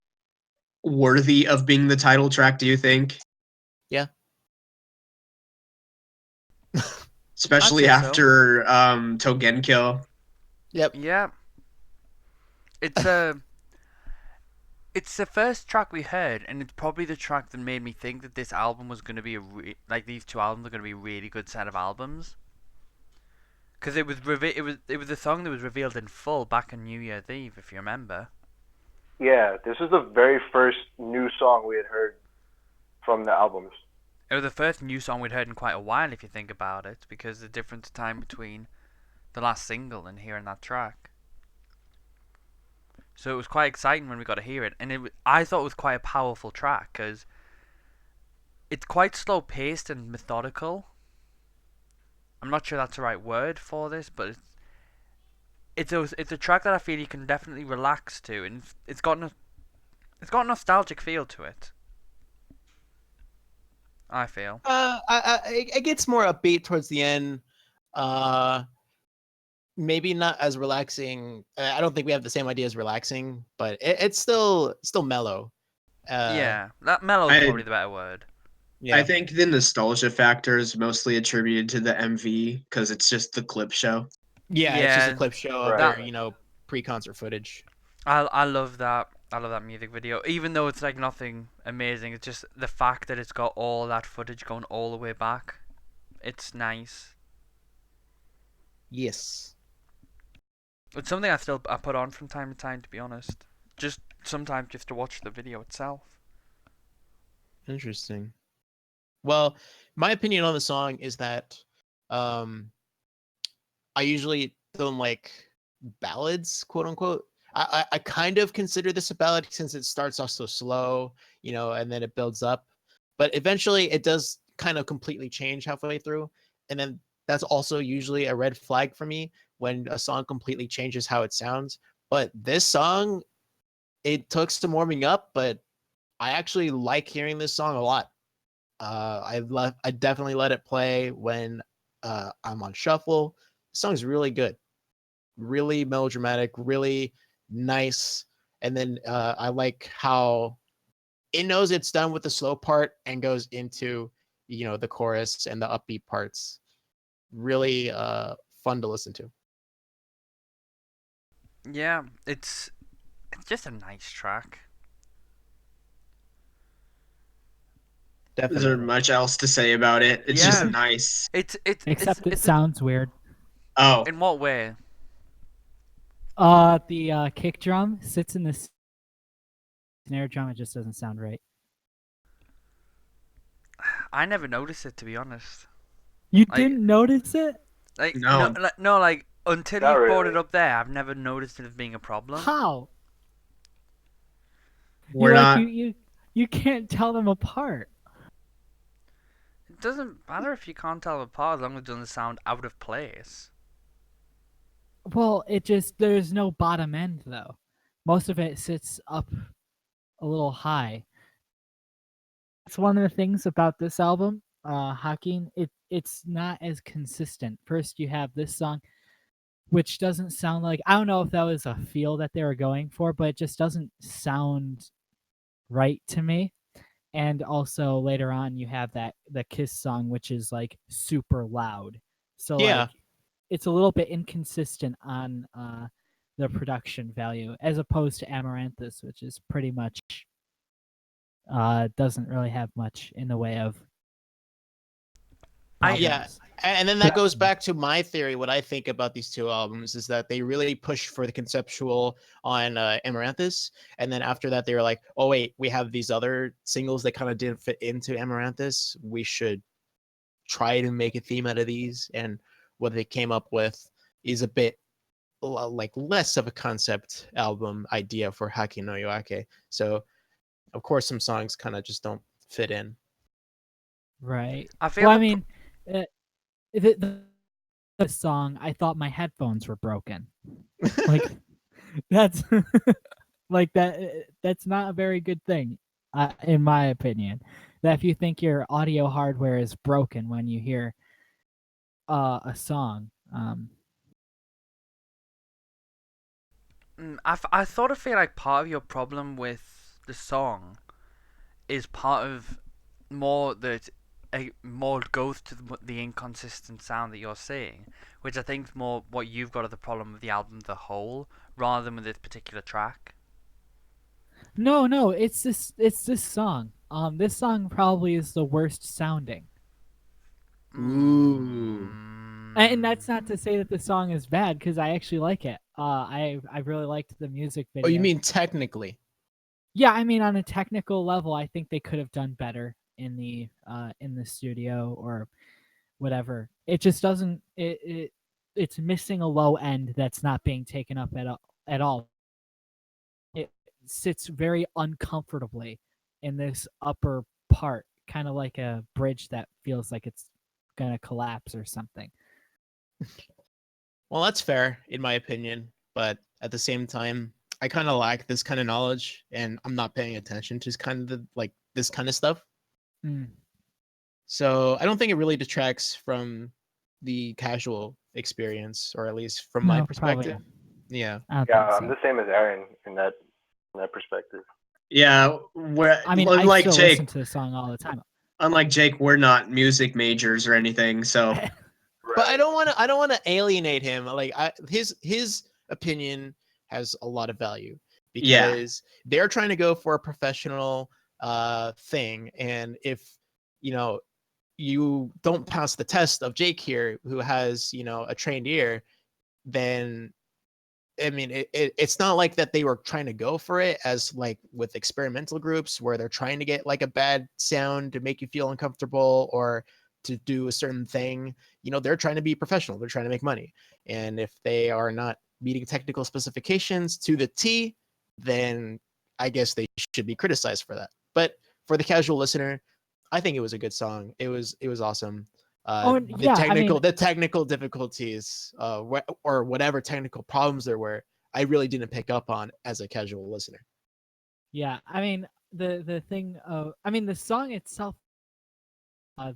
worthy of being the title track, do you think? Yeah. I'd Especially say so. after Togenkyo. Yep. Yeah. It's it's the first track we heard, and it's probably the track that made me think that this album was going to be like these two albums are going to be a really good set of albums. Because it was it was a song that was revealed in full back on New Year's Eve, if you remember. Yeah, this is the very first new song we had heard from the albums. It was the first new song we'd heard in quite a while, if you think about it, because the difference of time between the last single and hearing that track. So it was quite exciting when we got to hear it, and I thought it was quite a powerful track because it's quite slow paced and methodical. I'm not sure that's the right word for this, but it's a track that I feel you can definitely relax to, and it's got a nostalgic feel to it. I feel. It gets more upbeat towards the end. Maybe not as relaxing. I don't think we have the same idea as relaxing, but it's still mellow. Yeah, that mellow is I probably the better word. Yeah. I think the nostalgia factor is mostly attributed to the MV because it's just the clip show. Yeah, it's just a Yeah, clip show of Right. their pre-concert footage. I love that. I love that music video. Even though it's like nothing amazing, it's just the fact that it's got all that footage going all the way back. It's nice. Yes. It's something I put on from time to time, to be honest. Just sometimes just to watch the video itself. Interesting. Well, my opinion on the song is that um, I usually don't like ballads, quote unquote. I kind of consider this a ballad since it starts off so slow, and then it builds up. But eventually it does kind of completely change halfway through. And then that's also usually a red flag for me when a song completely changes how it sounds. But this song, it took some warming up, but I actually like hearing this song a lot. I definitely let it play when I'm on shuffle. The song's really good, really melodramatic, really nice. And then I like how it knows it's done with the slow part and goes into the chorus and the upbeat parts. Really fun to listen to. Yeah, it's just a nice track. Is there Definitely. much else to say about it? It's just Yeah, nice. Except it it's sounds weird. Oh, in what way? The kick drum sits in the snare drum. It just doesn't sound right. I never noticed it, to be honest. You Like, didn't notice it? no. like until Not you brought it really. up there, I've never noticed it as being a problem. How? We're not. You can't tell them apart. It doesn't matter if you can't tell them apart as long as it doesn't sound out of place. Well, there's no bottom end though. Most of it sits up a little high. It's one of the things about this album, Hawking. It's not as consistent. First, you have this song, which doesn't sound like, I don't know if that was a feel that they were going for, but it just doesn't sound right to me. And also later on, you have the Kiss song, which is like super loud. So Yeah. like, it's a little bit inconsistent on the production value as opposed to Amaranthus, which is pretty much doesn't really have much in the way of I Yeah. problems. And then that goes Production. back to my theory. What I think about these two albums is that they really push for the conceptual on Amaranthus. And then after that, they were like, oh, wait, we have these other singles that kind of didn't fit into Amaranthus. We should try to make a theme out of these. And what they came up with is a bit like less of a concept album idea for Haki no Yoake. So, of course, some songs kind of just don't fit in. Right. I feel Well, I the mean, uh, the song, I thought my headphones were broken. Like that's like that's not a very good thing, in my opinion. That if you think your audio hardware is broken when you hear a song, I sort of feel like part of your problem with the song is part of more that more goes to the inconsistent sound that you're saying, which I think is more what you've got as the problem with the album as a whole, rather than with this particular track. no, it's this song. This song probably is the worst sounding. Ooh. And Mm, that's not to say that the song is bad because I actually like it. I really liked the music Oh, you video. mean technically? Yeah, I mean on a technical level, I think they could have done better in the studio or whatever. It just doesn't it's missing a low end that's not being taken up at all. It sits very uncomfortably in this upper part, kind of like a bridge that feels like it's going to collapse or something. Well, that's fair in my opinion, but at the same time, I kind of lack this kind of knowledge, and I'm not paying attention to kind of like this kind of stuff. Mm. So I don't think it really detracts from the casual experience, or at least from my No, probably. perspective. Yeah. I don't Yeah, think I'm so. the same as Aaron in that perspective. Yeah, we're I mean, I unlike still listen Jake. to the song all the time. Unlike Jake, we're not music majors or anything. So But I Right. don't want to. I don't want to alienate him. Like his opinion has a lot of value yeah, because they're trying to go for a professional thing, and if you know you don't pass the test of Jake here, who has a trained ear, then I mean, it's not like that they were trying to go for it as like with experimental groups where they're trying to get like a bad sound to make you feel uncomfortable or to do a certain thing. You know, they're trying to be professional. They're trying to make money. And if they are not meeting technical specifications to the T, then I guess they should be criticized for that. But for the casual listener, I think it was a good song. It was awesome. Oh, and yeah, I mean, The technical difficulties, or whatever technical problems there were, I really didn't pick up on as a casual listener. yeah, I mean, the thing of, I mean, the song itself, uh,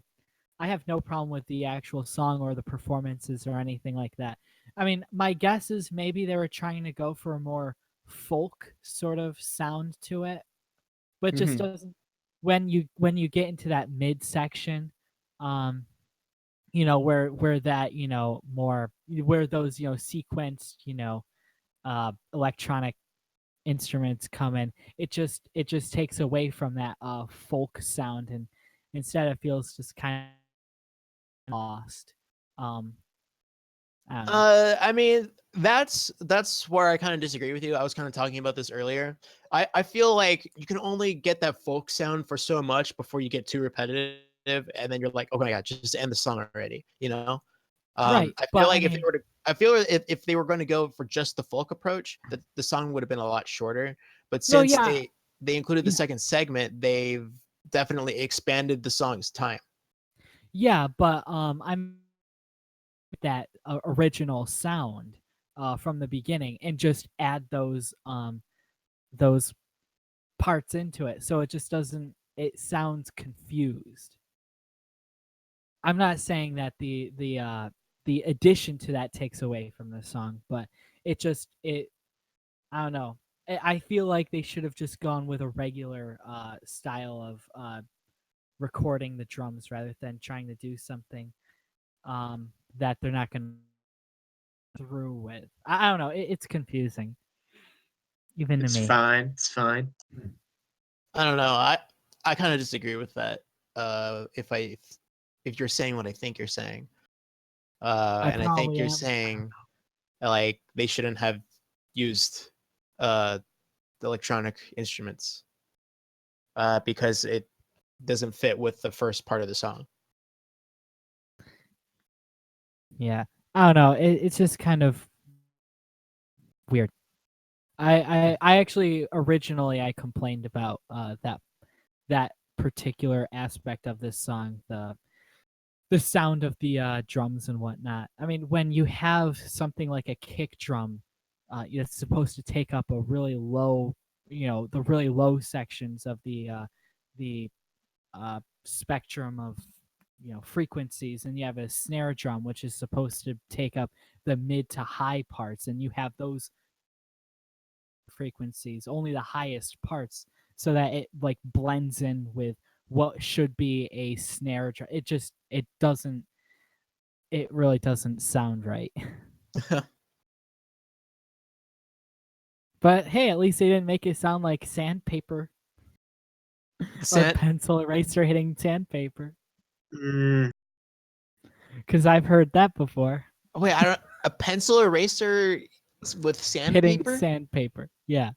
I have no problem with the actual song or the performances or anything like that. I mean, my guess is maybe they were trying to go for a more folk sort of sound to it, but just Mhm. doesn't. When you get into that mid section, um, where that more where those sequenced electronic instruments come in, it just takes away from that folk sound, and instead it feels just kind of lost. um I don't know. I mean, that's where I kind of disagree with you. I was kind of talking about this earlier. I feel like you can only get that folk sound for so much before you get too repetitive, and then you're like, oh my god, just end the song already. You know. Right, I feel but I like mean, I feel if they were going to go for just the folk approach, the song would have been a lot shorter. But no, since yeah, they included the yeah, second segment, they've definitely expanded the song's time. yeah, but I'm that original sound from the beginning and just add those parts into it, so it just doesn't, it sounds confused. I'm not saying that the addition to that takes away from the song, but it I don't know. I feel like they should have just gone with a regular style of recording the drums rather than trying to do something that they're not going to through with. I don't know. It's confusing, even to It's me. fine. It's fine. I don't know. I kind of disagree with that. If you're saying what I think you're saying, I and I think probably you're am. saying like they shouldn't have used uh the electronic instruments because it doesn't fit with the first part of the song. Yeah. I don't know. It's just kind of weird. I actually originally I complained about that particular aspect of this song, the sound of the drums and whatnot. I mean, when you have something like a kick drum, it's supposed to take up a really low, the really low sections of the spectrum of frequencies, and you have a snare drum which is supposed to take up the mid to high parts, and you have those frequencies, only the highest parts, so that it like blends in with what should be a snare drum. It really doesn't sound right. But hey, at least they didn't make it sound like sandpaper or San- pencil eraser hitting sandpaper, Mm, because I've heard that before. Wait, I don't. A pencil eraser with Hitting sandpaper? sandpaper, yeah.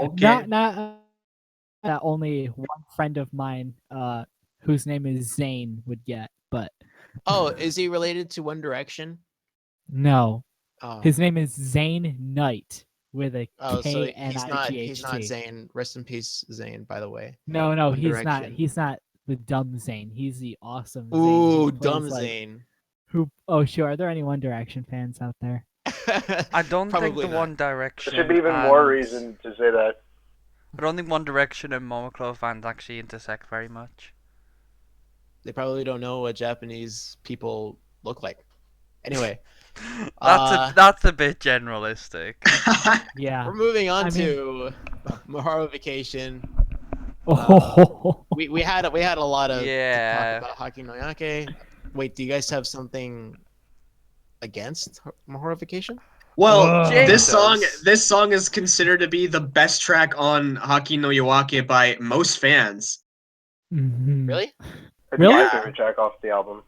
okay. Not that only one friend of mine, whose name is Zane, would get, but Oh, is he related to One Direction? no, Oh, his name is Zane Knight with a oh, so he's not Knight. Zayn. Rest in peace, Zayn. By the way, No, One he's not. Direction. He's not the dumb Zane. He's the awesome Zane who Ooh, plays dumb like Zayn. who. Oh, sure. Are there any One Direction fans out there? I don't think Probably the not. One There should be Direction even more and reason to say that. I don't think One Direction and Momoclo fans actually intersect very much. They probably don't know what Japanese people look like. Anyway, That's uh, a bit generalistic. Yeah. we're moving on I mean, to Mahara Vacation. oh, We had a lot of to talk Yeah. about Haki no Yake. Wait, do you guys have something against Mahara Vacation? Well, Jake this ugh. song does. this song is considered to be the best track on Haki no Yawake by most fans. Mhm. Really? It's my Really? favorite track off the album.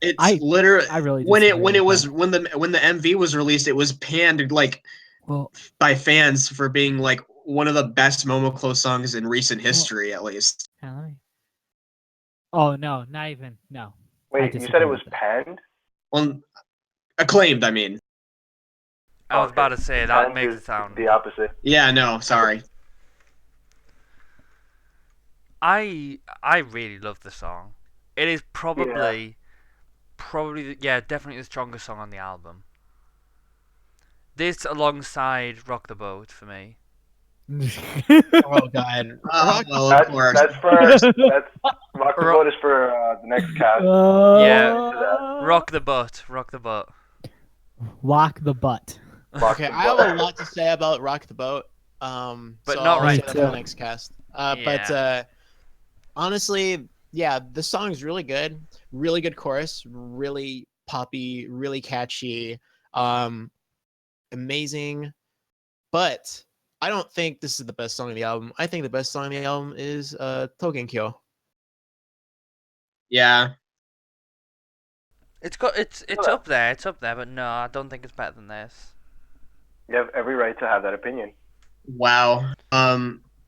It's I literally I really when disagree with that. when the MV was released, it was panned like Well, by fans for being like one of the best Momoko songs in recent history, at least. let me. Oh no, not even no. I Wait, you said it disagree was with that. panned? Well, acclaimed, I mean. I was about to Okay. say So that panned makes is it sound. the opposite. Yeah, no, sorry. I really love the song. It is probably definitely the strongest song on the album. This alongside Rock the Boat for me. Oh God, Oh, Rock. well, of course. That's Rock the Ro- Boat is for the next cast. Yeah. Into that. Rock the Butt, Rock the Butt. Lock the butt. Rock Okay, the I have a Boat. lot to say about Rock the Boat. But So not I'll right save that for the now. next cast. Yeah. Honestly, yeah, the song is really good. Really good chorus. Really poppy. Really catchy. Um, Amazing. But I don't think this is the best song on the album. I think the best song on the album is Togenkyo. Yeah. It's up there, but no, I don't think it's better than this. You have every right to have that opinion. Wow.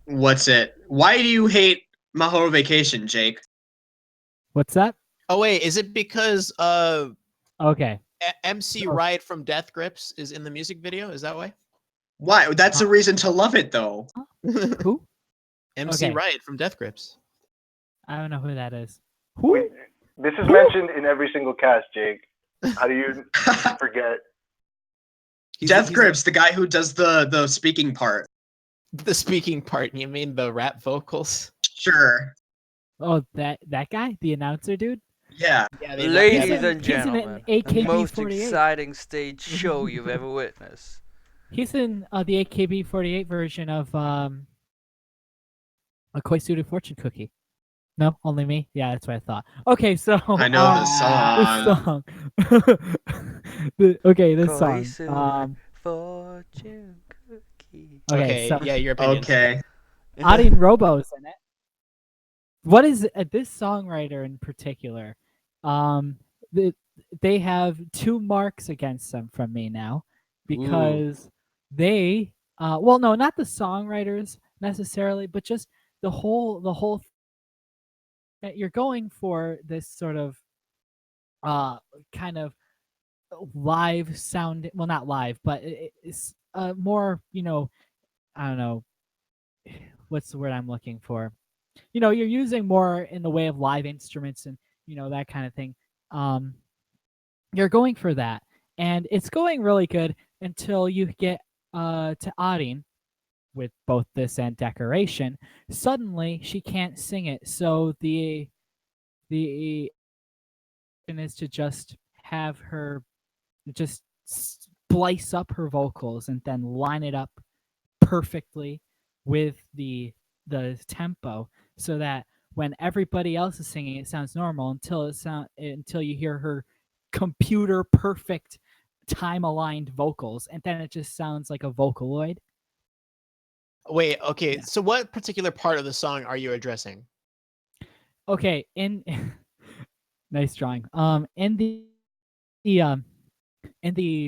What's it? Why do you hate Mahoro Vacation, Jake? What's that? Oh wait, is it because Okay. MC So- Riot from Death Grips is in the music video? Is that why? Why? That's a reason to love it, though. Who? MC Okay. Riot from Death Grips. I don't know who that is. We, Who? this is mentioned in every single cast, Jake. How do you forget? Death Grips, the guy who does the speaking part. The speaking part. You mean the rap vocals? Sure. Oh, that guy, the announcer dude. Yeah. Yeah, Ladies in- and he's in gentlemen, an the most AKB48. exciting stage show you've ever witnessed. He's in the AKB48 version of a Koizuru Fortune Cookie. No, only me. Yeah, that's what I thought. Okay, so I know the song. this song. This song. Koizuru Fortune Cookie. Okay, so yeah, your opinion. Okay. Arin Robo's in it. What is this songwriter in particular? They have 2 marks against them from me now because they well, no, not the songwriters necessarily, but just the whole that you're going for this sort of kind of live sound, well, not live, but it's more, I don't know, what's the word I'm looking for. You're using more in the way of live instruments and that kind of thing. You're going for that, and it's going really good until you get to Arin with both this and Decoration. Suddenly she can't sing it, so the is to just have her just splice up her vocals and then line it up perfectly with the tempo so that when everybody else is singing it sounds normal until you hear her computer perfect time aligned vocals, and then it just sounds like a Vocaloid. Wait, okay. Yeah. So what particular part of the song are you addressing? Okay, in nice drawing. In the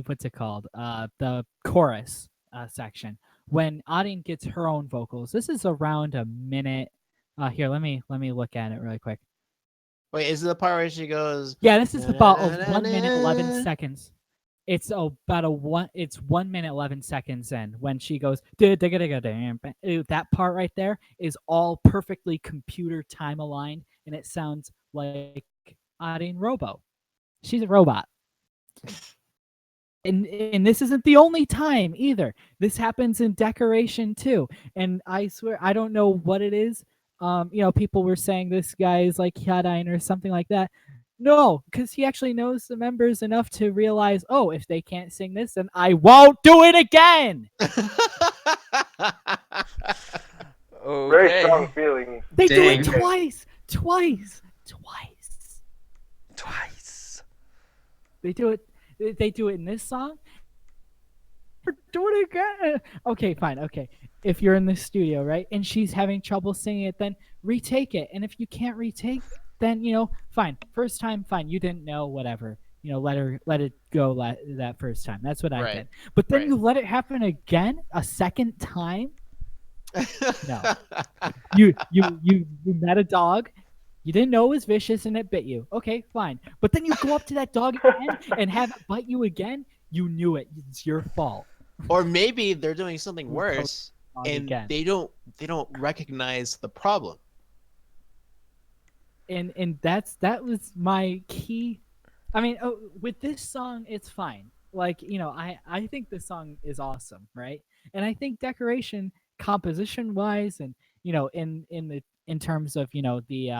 what's it called? The chorus section, when Arin gets her own vocals. This is around a minute. Here, let me look at it really quick. Wait, is it the part where she goes? Yeah, this is about 1 minute 11 seconds. It's about it's 1 minute 11 seconds in when she goes that part right there is all perfectly computer time aligned, and it sounds like Arin Robo. She's a robot. And this isn't the only time either. This happens in Decoration too. And I swear I don't know what it is. People were saying this guy is like Hyadain or something like that. No, because he actually knows the members enough to realize, oh, if they can't sing this, then I won't do it again. Very strong Okay. feelings. They do it Dang. twice. They do it. They do it in this song. Do it again. Okay, fine. Okay, if you're in the studio, right, and she's having trouble singing it, then retake it. And if you can't retake, then fine. First time, fine. You didn't know, whatever. let it go that first time. That's what I Right. did. But then Right. you let it happen again a second time. No, you met a dog. You didn't know it was vicious and it bit you. Okay, fine. But then you go up to that dog again and have it bite you again. You knew it. It's your fault. Or maybe they're doing something You approach worse the dog and again. they don't recognize the problem. And that was my key. I mean, with this song, it's fine. Like, I think this song is awesome, right? And I think decoration, composition wise, and in terms of the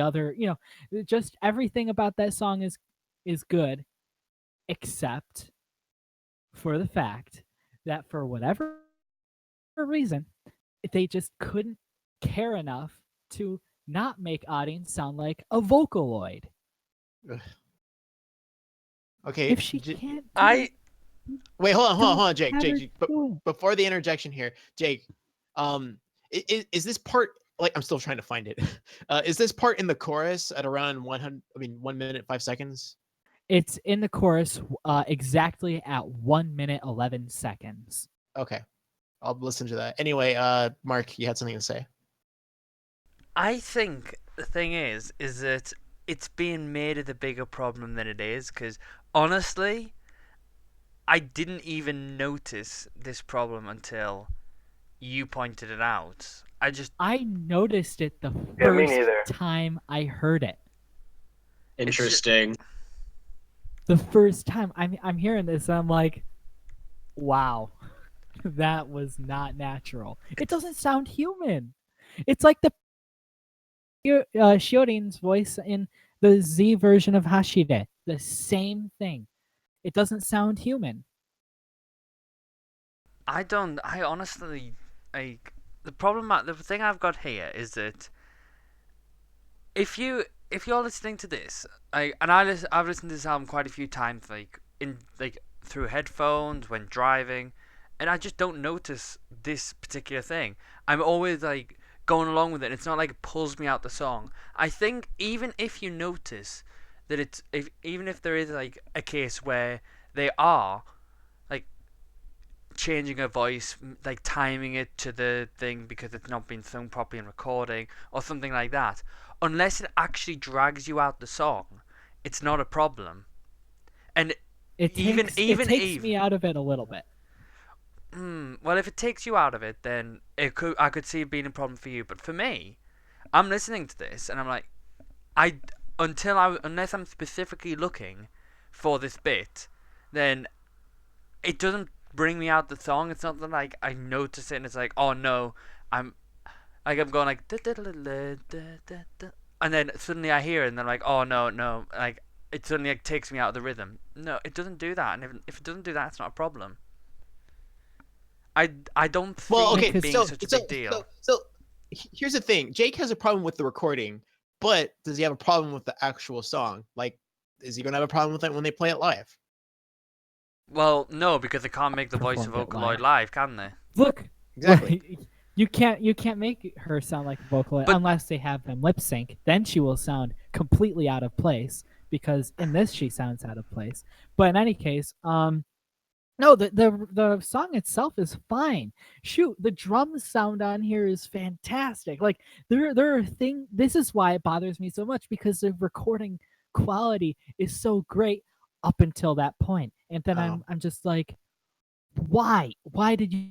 other, just everything about that song is good, except for the fact that for whatever reason, they just couldn't care enough to not make Audine sound like a Vocaloid. Okay. If she can't do I Wait, hold don't on, Jake. have her Jake, but do it. before the interjection here, Jake, is this part like I'm still trying to find it? Is this part in the chorus at around 100? I mean, 1 minute 5 seconds. It's in the chorus exactly at 1 minute 11 seconds. Okay, I'll listen to that. Anyway, Mark, you had something to say. I think the thing is that it's being made a bigger problem than it is. Because honestly, I didn't even notice this problem until you pointed it out. I noticed it the Yeah, me first neither. time I heard it. Interesting. The first time I'm hearing this, I'm like, wow, that was not natural. It doesn't sound human. It's like the Shiorin's voice in the Z version of Hashire. The same thing. It doesn't sound human. I don't. I honestly like the thing I've got here is that if you're listening to this, I've listened to this album quite a few times, like through headphones when driving, and I just don't notice this particular thing. I'm always like going along with it. It's not like it pulls me out the song. I think even if you notice that even if there is like a case where they are like changing her voice, like timing it to the thing because it's not been sung properly in recording or something like that, unless it actually drags you out the song, it's not a problem. And It even takes even me out of it a little bit. well, if it takes you out of it, then I could see it being a problem for you. But for me, I'm listening to this and I'm like, I unless I'm specifically looking for this bit, then it doesn't bring me out the song. It's not that like I notice it and it's like, oh no, I'm I'm going like and then suddenly I hear it and then like, oh no, no, like it suddenly like takes me out of the rhythm. No, it doesn't do that, and if it doesn't do that, it's not a problem. I don't Well, see okay, it being so such a so big deal. so here's the thing. Jake has a problem with the recording, but does he have a problem with the actual song? Like, is he gonna have a problem with it when they play it live? Well, no, because they can't make the voice of Performed it Vocaloid live. live, can they? Look, Exactly. you can't make her sound like a Vocaloid But unless they have them lip sync. Then she will sound completely out of place because in this she sounds out of place. But in any case, no, the song itself is fine. Shoot, the drum sound on here is fantastic. Like there are things. This is why it bothers me so much because the recording quality is so great up until that point, and then Oh. I'm just like, why? Why did you?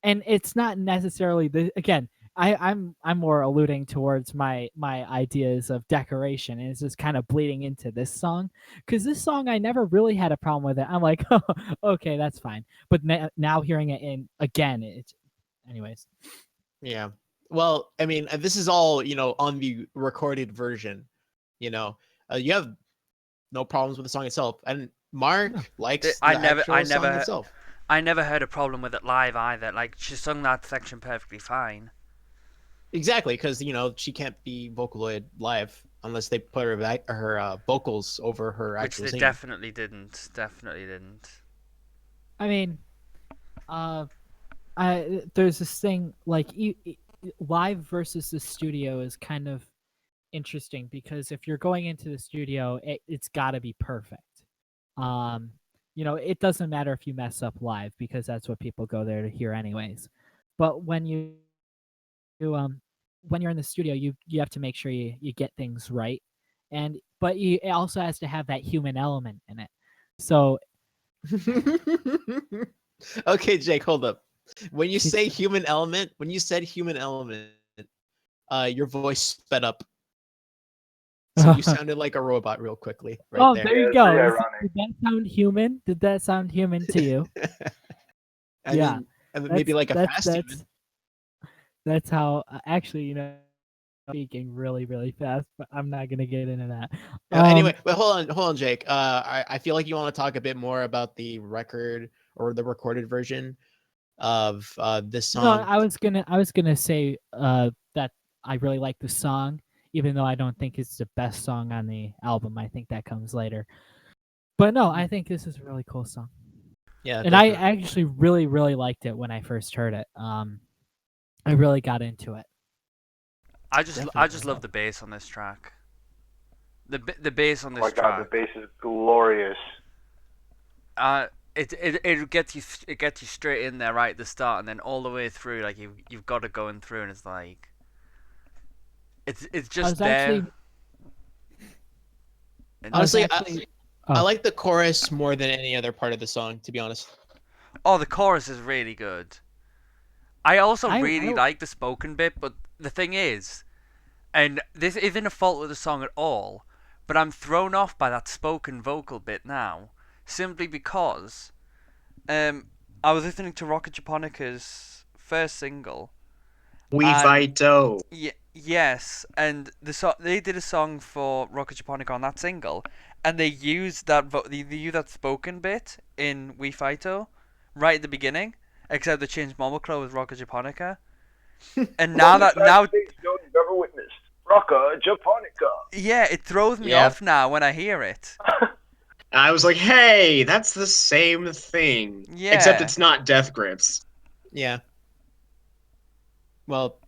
And it's not necessarily the again. I'm more alluding towards my ideas of decoration, and it's just kind of bleeding into this song because this song I never really had a problem with it. I'm like, oh, okay, that's fine. But now hearing it in again, it's anyways. Yeah. Well, I mean, this is all, on the recorded version. You have no problems with the song itself, and Mark likes I the never, actual song itself. I never heard a problem with it live either. Like she sung that section perfectly fine. Exactly, because she can't be Vocaloid live unless they put her vocals over her Which actual they singing. definitely didn't. Definitely didn't. I mean, there's this thing like live versus the studio is kind of interesting because if you're going into the studio, it's got to be perfect. Um, it doesn't matter if you mess up live because that's what people go there to hear anyways. But when you're in the studio, you have to make sure you get things right, but it also has to have that human element in it. So Okay, Jake, hold up. When you She's- say human element, when you said human element, your voice sped up. So you sounded like a robot real quickly right oh, there. there you it's go. pretty ironic. Did that sound human? Did that sound human to you? I Yeah, mean, maybe like a fast human. that's how. Actually, speaking really really fast, but I'm not gonna get into that. Anyway, but hold on, Jake. I feel like you want to talk a bit more about the record or the recorded version of this No, song. I was gonna say that I really like the song, even though I don't think it's the best song on the album. I think that comes later. But no, I think this is a really cool song. Yeah, And I definitely. actually really, really liked it when I first heard it. I really got into it. I just Definitely. love the bass on this track. The bass on Oh my this god, the track. bass is glorious. It gets you straight in there right at the start, and then all the way through. Like you've got it going through, and it's like it's I just was there. actually, And I was Honestly, actually. I Oh, like the chorus more than any other part of the song, to be honest. oh, the chorus is really good. I also really I like the spoken bit, but the thing is, and this isn't a fault with the song at all, but I'm thrown off by that spoken vocal bit now, simply because I was listening to Rocket Japonica's first single, We and fight oh. yes, and they did a song for Rocket Japonica on that single, and they used they used that spoken bit in We Fighto right at the beginning, except they changed Momoclo with Rocket Japonica, and now Longest that now stage show you've ever witnessed. Rocka Japonica. yeah, it throws me Yep. off now when I hear it. I was like, hey, that's the same thing. Except Yeah. it's not Death Grips. Yeah. Well,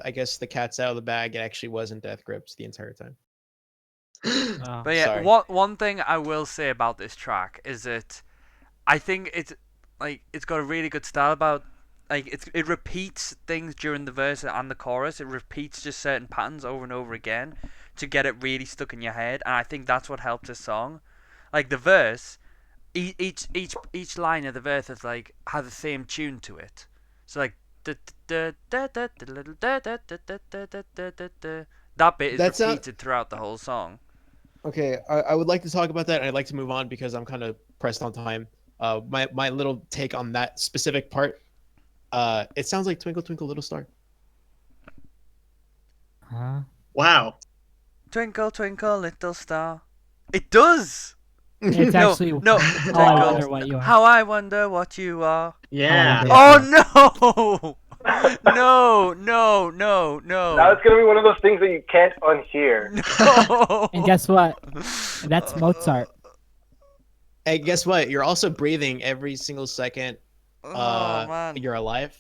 I guess the cat's out of the bag. It actually wasn't Death Grips the entire time. But yeah, Sorry. one thing I will say about this track is that I think it's got a really good style about it repeats things during the verse and the chorus. It repeats just certain patterns over and over again to get it really stuck in your head, and I think that's what helps this song. Like the verse, each line of the verse has the same tune to it. So like that bit is That sound repeated throughout the whole song. okay. I would like to talk about that, and I'd like to move on because I'm kind of pressed on time. My little take on that specific part. It sounds like Twinkle Twinkle Little Star. huh? Wow. Twinkle twinkle little star. It does. It's No, actually. no. Oh, I Twinkle. wonder what you are. How I wonder what you are. Yeah. wonder Oh no! No, no, no, Now no. it's gonna be one of those things that you can't unhear. No. And guess what? That's Mozart. Hey, guess what? You're also breathing every single second. Oh man. You're alive.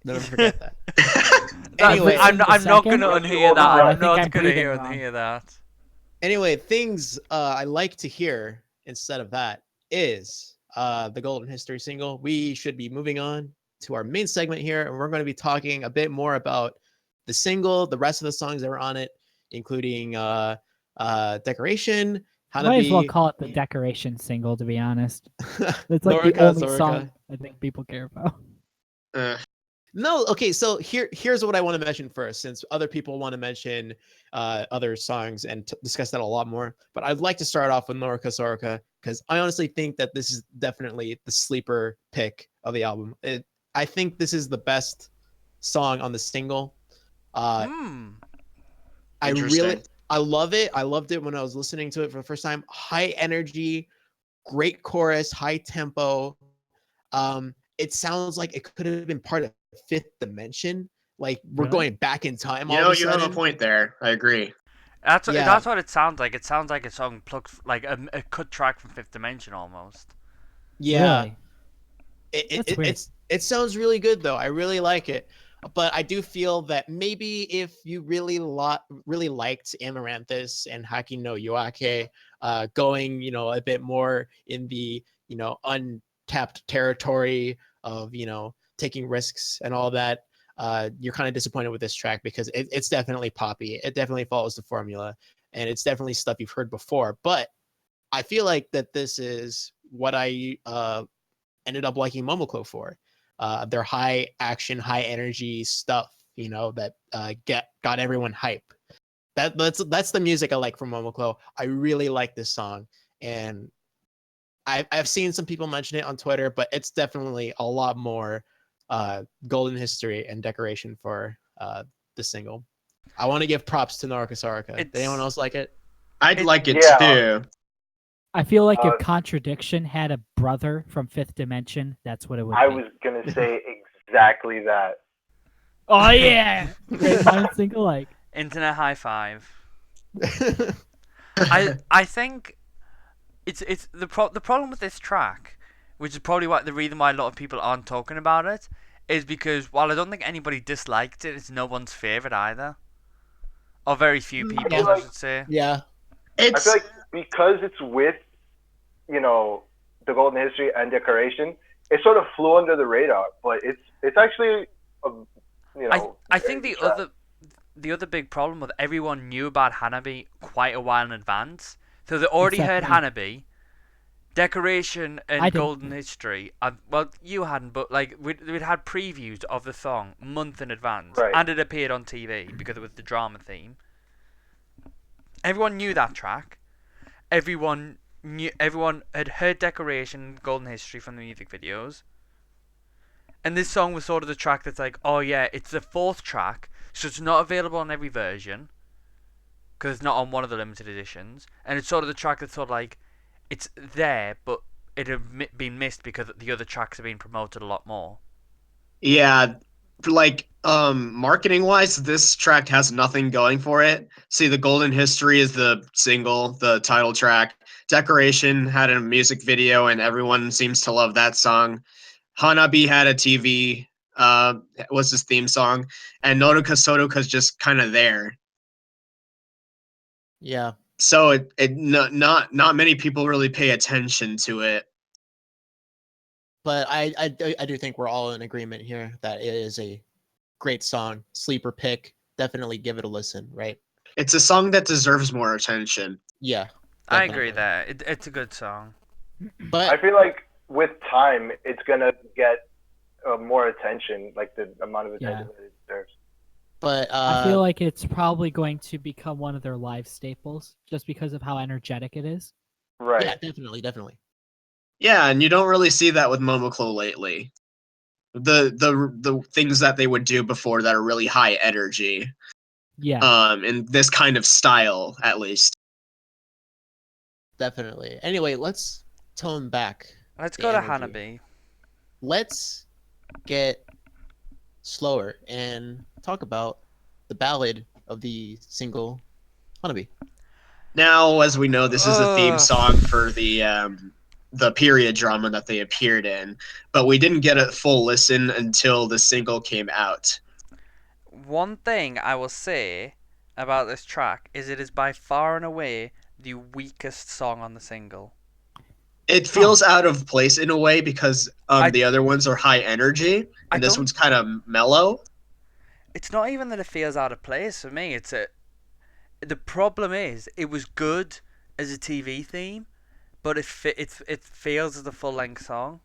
Never forget that. That's- Anyway, I'm not second? gonna Once you unhear hold that. your I'm breath. not I'm gonna breathing hear wrong. unhear that. Anyway, things I like to hear instead of that is the Golden History single. We should be moving on to our main segment here, and we're going to be talking a bit more about the single, the rest of the songs that were on it, including Decoration, Might as well Hanabi, call it the decoration single, to be honest. It's like the Lorica, only Zorica. song I think people care about. No, okay, so here's what I want to mention first, since other people want to mention other songs and discuss that a lot more. But I'd like to start off with Lorica Sorica because I honestly think that this is definitely the sleeper pick of the album. I think this is the best song on the single. I Interesting. love it. I loved it when I was listening to it for the first time. High energy, great chorus, high tempo. It sounds like it could have been part of Fifth Dimension. Like we're Really? going back in time You all know, of a you have a sudden. point there. I agree. That's Yeah. what it sounds like. It sounds like a song plucked like a cut track from Fifth Dimension almost. Yeah. Really? It, That's it, weird. it sounds really good though. I really like it. But I do feel that maybe if you really liked Amaranthus and Haki no Yoake, going a bit more in the untapped territory of taking risks and all that, you're kind of disappointed with this track because it's definitely poppy. It definitely follows the formula, and it's definitely stuff you've heard before. But I feel like that this is what I ended up liking Momoko for. Their high action, high energy stuff, that got everyone hype. That's the music I like from Momoko. I really like this song, and I've seen some people mention it on Twitter, but it's definitely a lot more golden history and decoration for the single. I want to give props to Naruka Saraka. Did anyone It's else like it? I'd it, like it Yeah. too. I feel like Uh, if Contradiction had a brother from Fifth Dimension, that's what it would I be. was gonna say exactly that. Oh yeah, great minds think alike. internet high five. I think it's the problem with this track, which is probably the reason why a lot of people aren't talking about it, is because while I don't think anybody disliked it, it's no one's favorite either, or very few I feel people's, I Yeah, like should say. yeah, I feel It's like because it's with you know the golden history and decoration, it sort of flew under the radar. But it's actually a I very think good track. the other big problem was everyone knew about Hanabi quite a while in advance, so they already Except heard me. Hanabi. Decoration I and didn't. Golden History. Well, you hadn't, but like we'd had previews of the song month in advance, Right. and it appeared on TV because it was the drama theme. Everyone knew that track. Everyone had heard Decoration and Golden History from the music videos. And this song was sort of the track that's like, oh yeah, it's the fourth track, so it's not available on every version because it's not on one of the limited editions, and it's sort of the track that's sort of like, it's there, but it had been missed because the other tracks have been promoted a lot more. yeah, like marketing wise, this track has nothing going for it. See, the Golden History is the single, the title track. Decoration had a music video, and everyone seems to love that song. Hanabi had a TV, uh, was his theme song, and Nodoka Sodoka's just kind of there. yeah. So not many people really pay attention to it. But I do think we're all in agreement here that it is a great song, sleeper pick. Definitely give it a listen, right? It's a song that deserves more attention. Yeah, I agree definitely. there. It's a good song. I But feel like with time, it's gonna get more attention, like the amount of attention Yeah. that it deserves. but I feel like it's probably going to become one of their live staples just because of how energetic it is. Right. yeah, definitely. Yeah, and you don't really see that with Momoclo lately. The things that they would do before that are really high energy. Yeah. In this kind of style, at least. Definitely. Anyway, let's tone back Let's the go to energy. Hanabi. Let's get slower and talk about the ballad of the single Honeybee. Now, as we know, this is a theme Ugh. song for the period drama that they appeared in, but we didn't get a full listen until the single came out. One thing I will say about this track is it is by far and away the weakest song on the single. It feels out of place in a way because I the other ones are high energy, I and this don't. one's kind of mellow. It's not even that it feels out of place for me. The problem is it was good as a TV theme, but it feels as a full length song.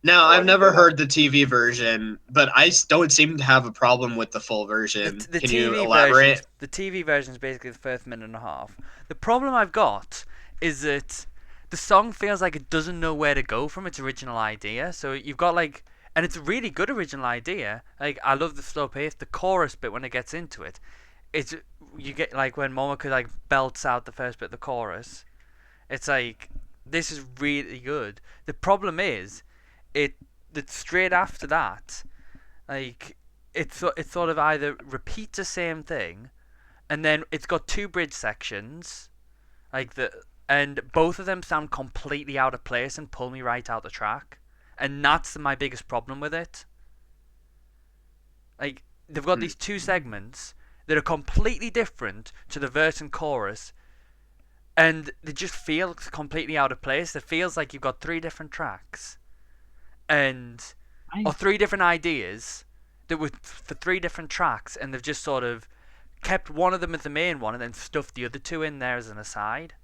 Now, Why I've do you say never that? heard the TV version, but I don't seem to have a problem with the full version. The Can you TV version's elaborate? the TV version's basically the first minute and a half. The problem I've got is that the song feels like it doesn't know where to go from its original idea. So you've got like, and it's a really good original idea. Like I love the slow pace, the chorus bit when it gets into it. It's you get like when Momoko like belts out the first bit of the chorus. It's like this is really good. The problem is it that straight after that, like it's sort of either repeats the same thing, and then it's got two bridge sections, and both of them sound completely out of place and pull me right out the track, and that's my biggest problem with it. Like they've got Hmm. these two segments that are completely different to the verse and chorus, and they just feel completely out of place. It feels like you've got three different tracks, and I or three different ideas that were for three different tracks, and they've just sort of kept one of them as the main one and then stuffed the other two in there as an aside,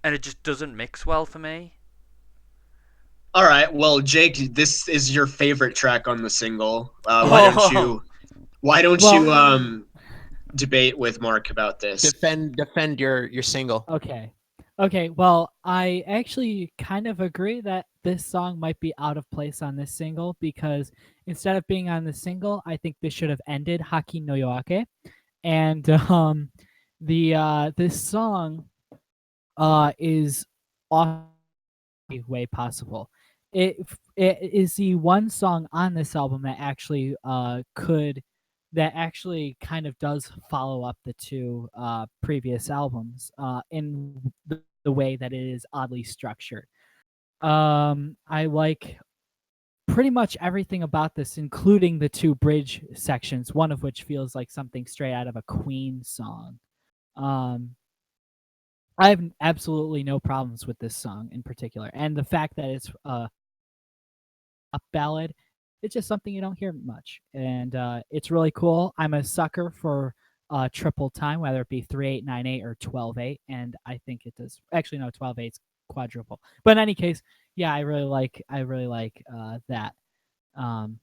and it just doesn't mix well for me. All right. Well, Jake, this is your favorite track on the single. Why don't Oh, you why don't well, you debate with Mark about this? Defend your single. okay. Okay, well, I actually kind of agree that this song might be out of place on this single because instead of being on the single, I think this should have ended Haki no Yoake. And the this song is off any way possible. It it is the one song on this album that actually that actually kind of does follow up the two previous albums in the way that it is oddly structured. I like pretty much everything about this, including the two bridge sections, one of which feels like something straight out of a Queen song. Um, I have absolutely no problems with this song in particular, and the fact that it's a ballad, it's just something you don't hear much, and it's really cool. I'm a sucker for triple time, whether it be 3/8, 9/8, or 12/8, and I think it does. Actually, no, 12/8's quadruple. But in any case, yeah, I really like that, um,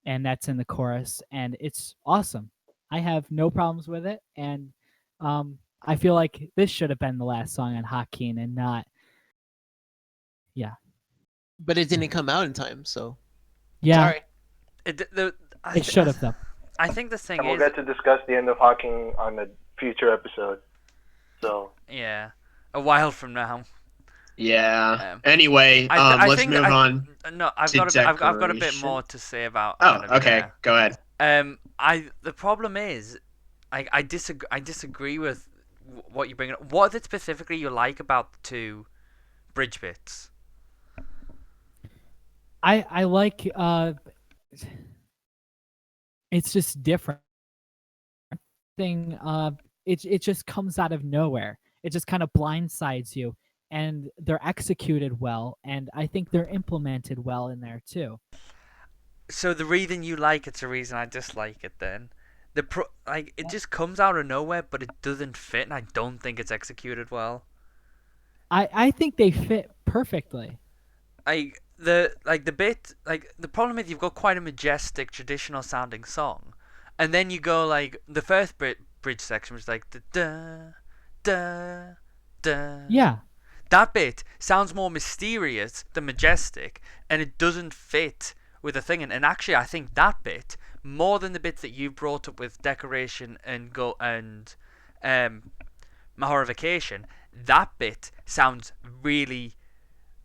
and that's in the chorus, and it's awesome. I have no problems with it, and I feel like this should have been the last song on Hakeem and not, yeah, But it didn't come out in time, so yeah, sorry. it, the, I, it th- should have though. I think the thing And we'll is, get to discuss the end of Hawking on a future episode. So yeah, a while from now. Yeah. Um, Anyway, I let's think move on no, to I've got a bit decoration. more to say about Oh, kind of okay. yeah. Go ahead. I the problem is, I disagree with what you bring up. What is it specifically you like about the two bridge bits? I like it's just different thing. It just comes out of nowhere. It just kind of blindsides you, and they're executed well, and I think they're implemented well in there too. So the reason you like it's the reason I dislike it. Then like it Uh, just comes out of nowhere, but it doesn't fit, and I don't think it's executed well. I think they fit perfectly. The bit like the problem is you've got quite a majestic traditional sounding song, and then you go like the first bridge section was like da da da da. Yeah, That bit sounds more mysterious than majestic, and it doesn't fit with the thing. And actually, I think that bit more than the bits that you brought up with decoration and go and um Mahorification, that bit sounds really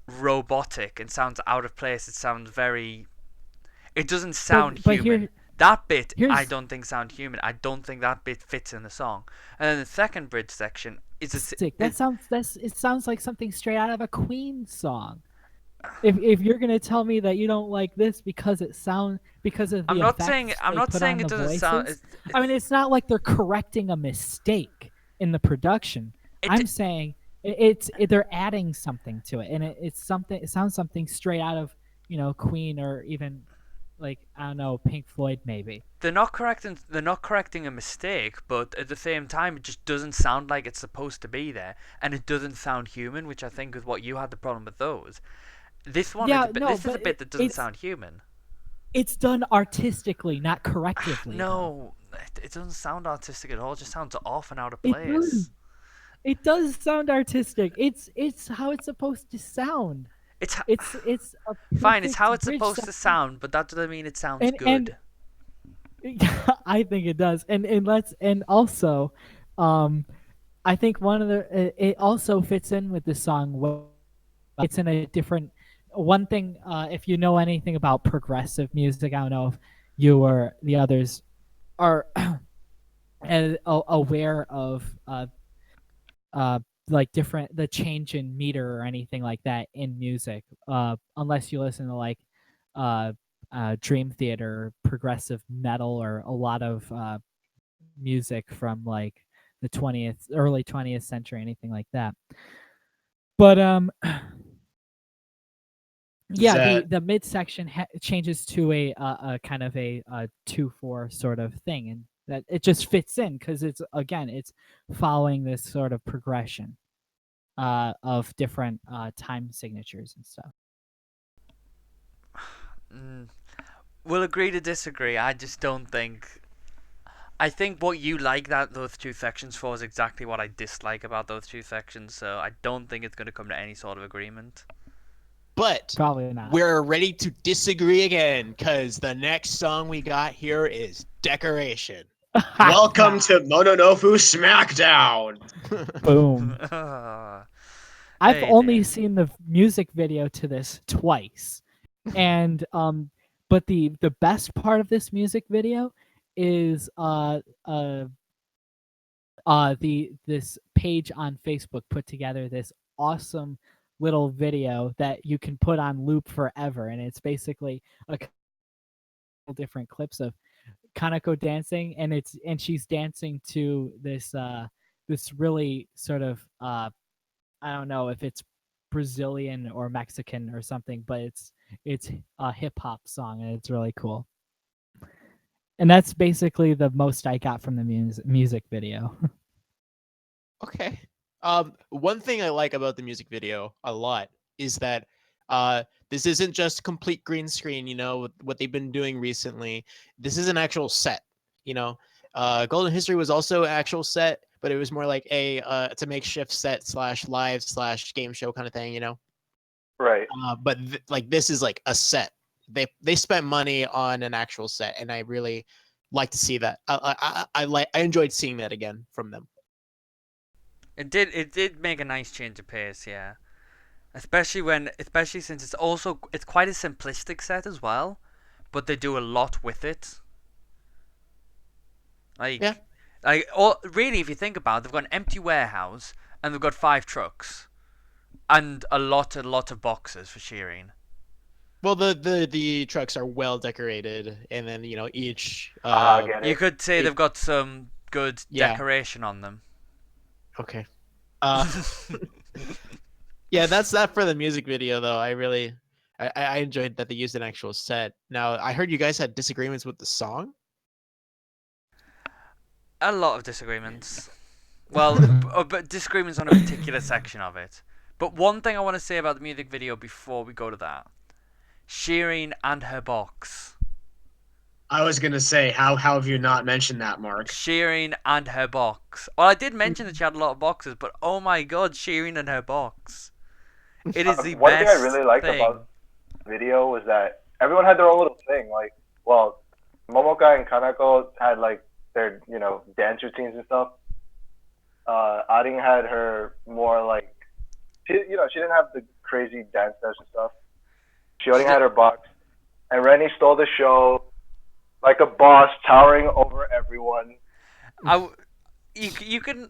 robotic and sounds out of place. It sounds very. It doesn't sound but human. That bit I here's don't think sound human. I don't think that bit fits in the song. And then the second bridge section is sick. it, That's it sounds like something straight out of a Queen song. If you're gonna tell me that you don't like this because of the effects I'm they not put saying on it the doesn't sound. voices, I mean it's not like they're correcting a mistake in the production. I'm It saying they're adding something to it, and it's something. It sounds something straight out of Queen or even like I don't know Pink Floyd maybe. they're not correcting a mistake, but at the same time it just doesn't sound like it's supposed to be there, and it doesn't sound human, which I think is what you had the problem with those. This one is a Yeah, bit. no, This is a but bit that doesn't sound human. it's done artistically, not correctively though. No, it doesn't sound artistic at all. It just sounds off and out of It does. place. It does sound artistic. It's how it's supposed to sound. It's It's a fine. It's how perfect it's bridge supposed to section, sound, but that doesn't mean it sounds and good. I think it does. And also, um, I think one of it also fits in with the song. It's in a different one thing. If you know anything about progressive music, I don't know if you or the others are aware of uh like different the change in meter or anything like that in music unless you listen to like uh Dream Theater, progressive metal, or a lot of music from like the early 20th century, anything like that. But yeah, the midsection changes to a kind of a 2/4 sort of thing, and that it just fits in because it's following this sort of progression of different time signatures and stuff. We'll agree to disagree. I just don't think. I think what you like those two sections for is exactly what I dislike about those two sections. So I don't think it's going to come to any sort of agreement. But probably not. We're ready to disagree again because the next song we got here is Decoration. Welcome to Mononofu Smackdown. Boom. I've Hey, only Dan. seen the music video to this twice, and but the best part of this music video is this page on Facebook put together this awesome little video that you can put on loop forever, and it's basically a couple different clips of Kaneko dancing, and she's dancing to this this really sort of I don't know if it's Brazilian or Mexican or something, but it's a hip hop song, and it's really cool. And that's basically the most I got from the music video. Okay. One thing I like about the music video a lot is that this isn't just complete green screen, you know, what they've been doing recently. This is an actual set, you know. Golden History was also an actual set, but it was more like it's a makeshift set / live / game show kind of thing, you know. Right. But like this is like a set. They spent money on an actual set, and I really like to see that. I enjoyed seeing that again from them. It did make a nice change of pace, yeah. Especially since it's quite a simplistic set as well, but they do a lot with it. Yeah. Really, if you think about it, they've got an empty warehouse and they've got 5 trucks and a lot of boxes for shearing. Well, the trucks are well decorated, and then you know each. Get You it. could say they've got some good Yeah. decoration on them. Okay. Yeah, that's that for the music video though. I enjoyed that they used an actual set. Now I heard you guys had disagreements with the song. A lot of disagreements. Well, but disagreements on a particular section of it. But one thing I want to say about the music video before we go to that. Shearing and her box. I was gonna say, how have you not mentioned that, Mark? Shearing and her box. Well, I did mention that she had a lot of boxes, but oh my god, Shearing and her box. It is the One best thing I really liked thing. about the video was that everyone had their own little thing. Like, well, Momoka and Kanako had like their, you know, dance routines and stuff. Arin had her more like, she didn't have the crazy dance steps and stuff. She only had her box. And Rennie stole the show like a boss, towering over everyone. You can.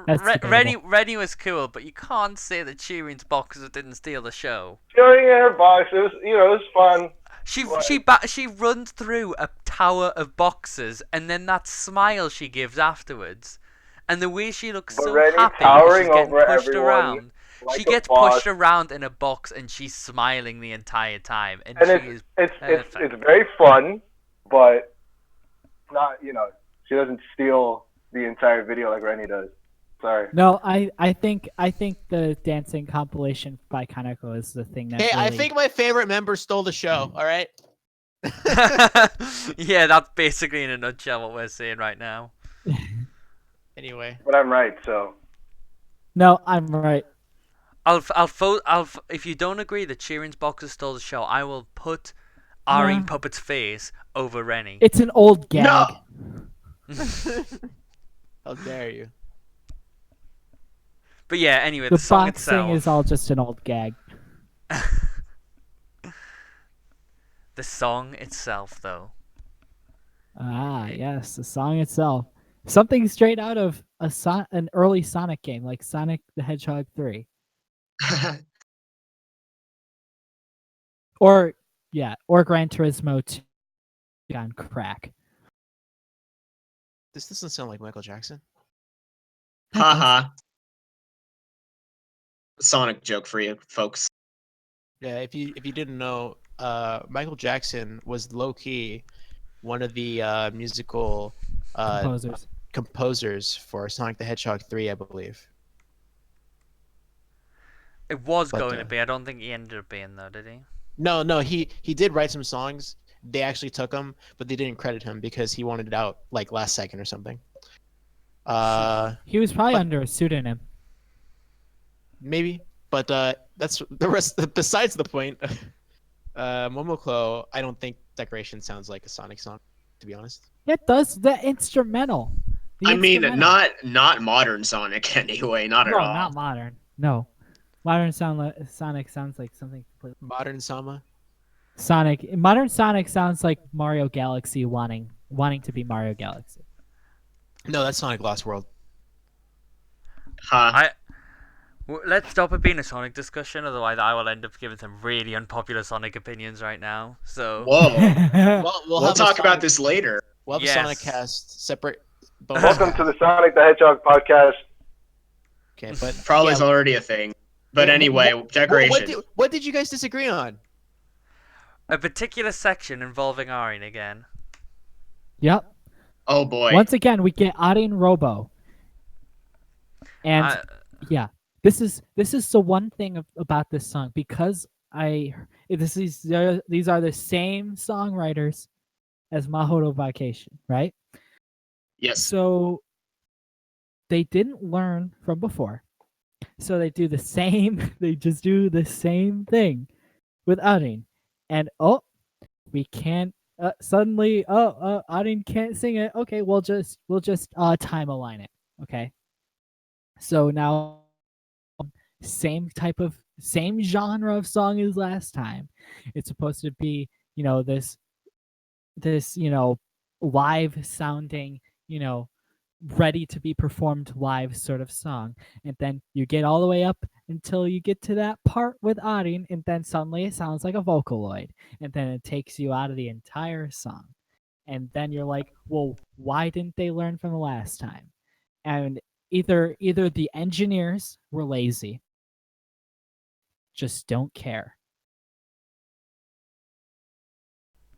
That's debatable. Rennie was cool, but you can't say that Sheeran's boxes didn't steal the show. Throwing in her box, it was, you know, it was fun. She runs through a tower of boxes, and then that smile she gives afterwards, and the way she looks But so Rennie happy towering she's getting over pushed everyone around. like She a gets boss. pushed around in a box, and she's smiling the entire time, and And she is it's perfect. very fun, but not, you know, she doesn't steal the entire video like Rennie does. Sorry. No, I think the dancing compilation by Kaneko is the thing that Hey, really... I think my favorite member stole the show. All right. Yeah, that's basically in a nutshell what we're saying right now. Anyway. But I'm right, so. No, I'm right. If you don't agree that Sheeran's boxes stole the show, I will put Arin Puppet's face over Rennie. It's an old gag. No! How dare you? But yeah, anyway, The the song box thing itself. is all just an old gag. The song itself, though. Ah, yes, the song itself. Something straight out of an early Sonic game, like Sonic the Hedgehog 3. Or Yeah, or Gran Turismo 2 on crack. This doesn't sound like Michael Jackson. That does. Haha. Sonic joke for you, folks. Yeah, if you didn't know, Michael Jackson was low key one of the musical Composers. composers for Sonic the Hedgehog 3, I believe. It was But going to be. I don't think he ended up being though, did he? no, he did write some songs. They actually took him, but they didn't credit him because he wanted it out like last second or something. He was probably but- under a pseudonym. Maybe, but that's the rest. Besides the point, Momoclo, I don't think Decoration sounds like a Sonic song, to be honest. It does. The instrumental. The I mean, instrumental. not modern Sonic anyway, not at No, all. not modern. No, modern Sonic sounds like something completely. Modern Sama. Modern Sonic sounds like Mario Galaxy wanting to be Mario Galaxy. No, that's Sonic Lost World. Ha. Let's stop it being a Sonic discussion, otherwise I will end up giving some really unpopular Sonic opinions right now. So Whoa. Well, We'll have a talk about Sonic- this later. We'll have Yes. a Sonic cast separate. bonus Welcome cast. to the Sonic the Hedgehog podcast. Okay, but Probably is yeah, already a thing. But Yeah, anyway, decoration. What did you guys disagree on? a particular section involving Arin again. Yep. Oh boy. Once again, we get Arin Robo, and I- yeah, this is the one thing about this song, because these are the same songwriters as Mahoro Vacation, right? Yes. So they didn't learn from before. So they do the same. They just do the same thing with Arin, and we can't. Suddenly, Arin can't sing it. Okay, we'll just time align it. Okay. So now, same genre of song as last time. It's supposed to be, this live sounding, ready to be performed live sort of song. And then you get all the way up until you get to that part with Arin, and then suddenly it sounds like a Vocaloid. And then it takes you out of the entire song. And then you're like, well, why didn't they learn from the last time? And either the engineers were lazy, just don't care.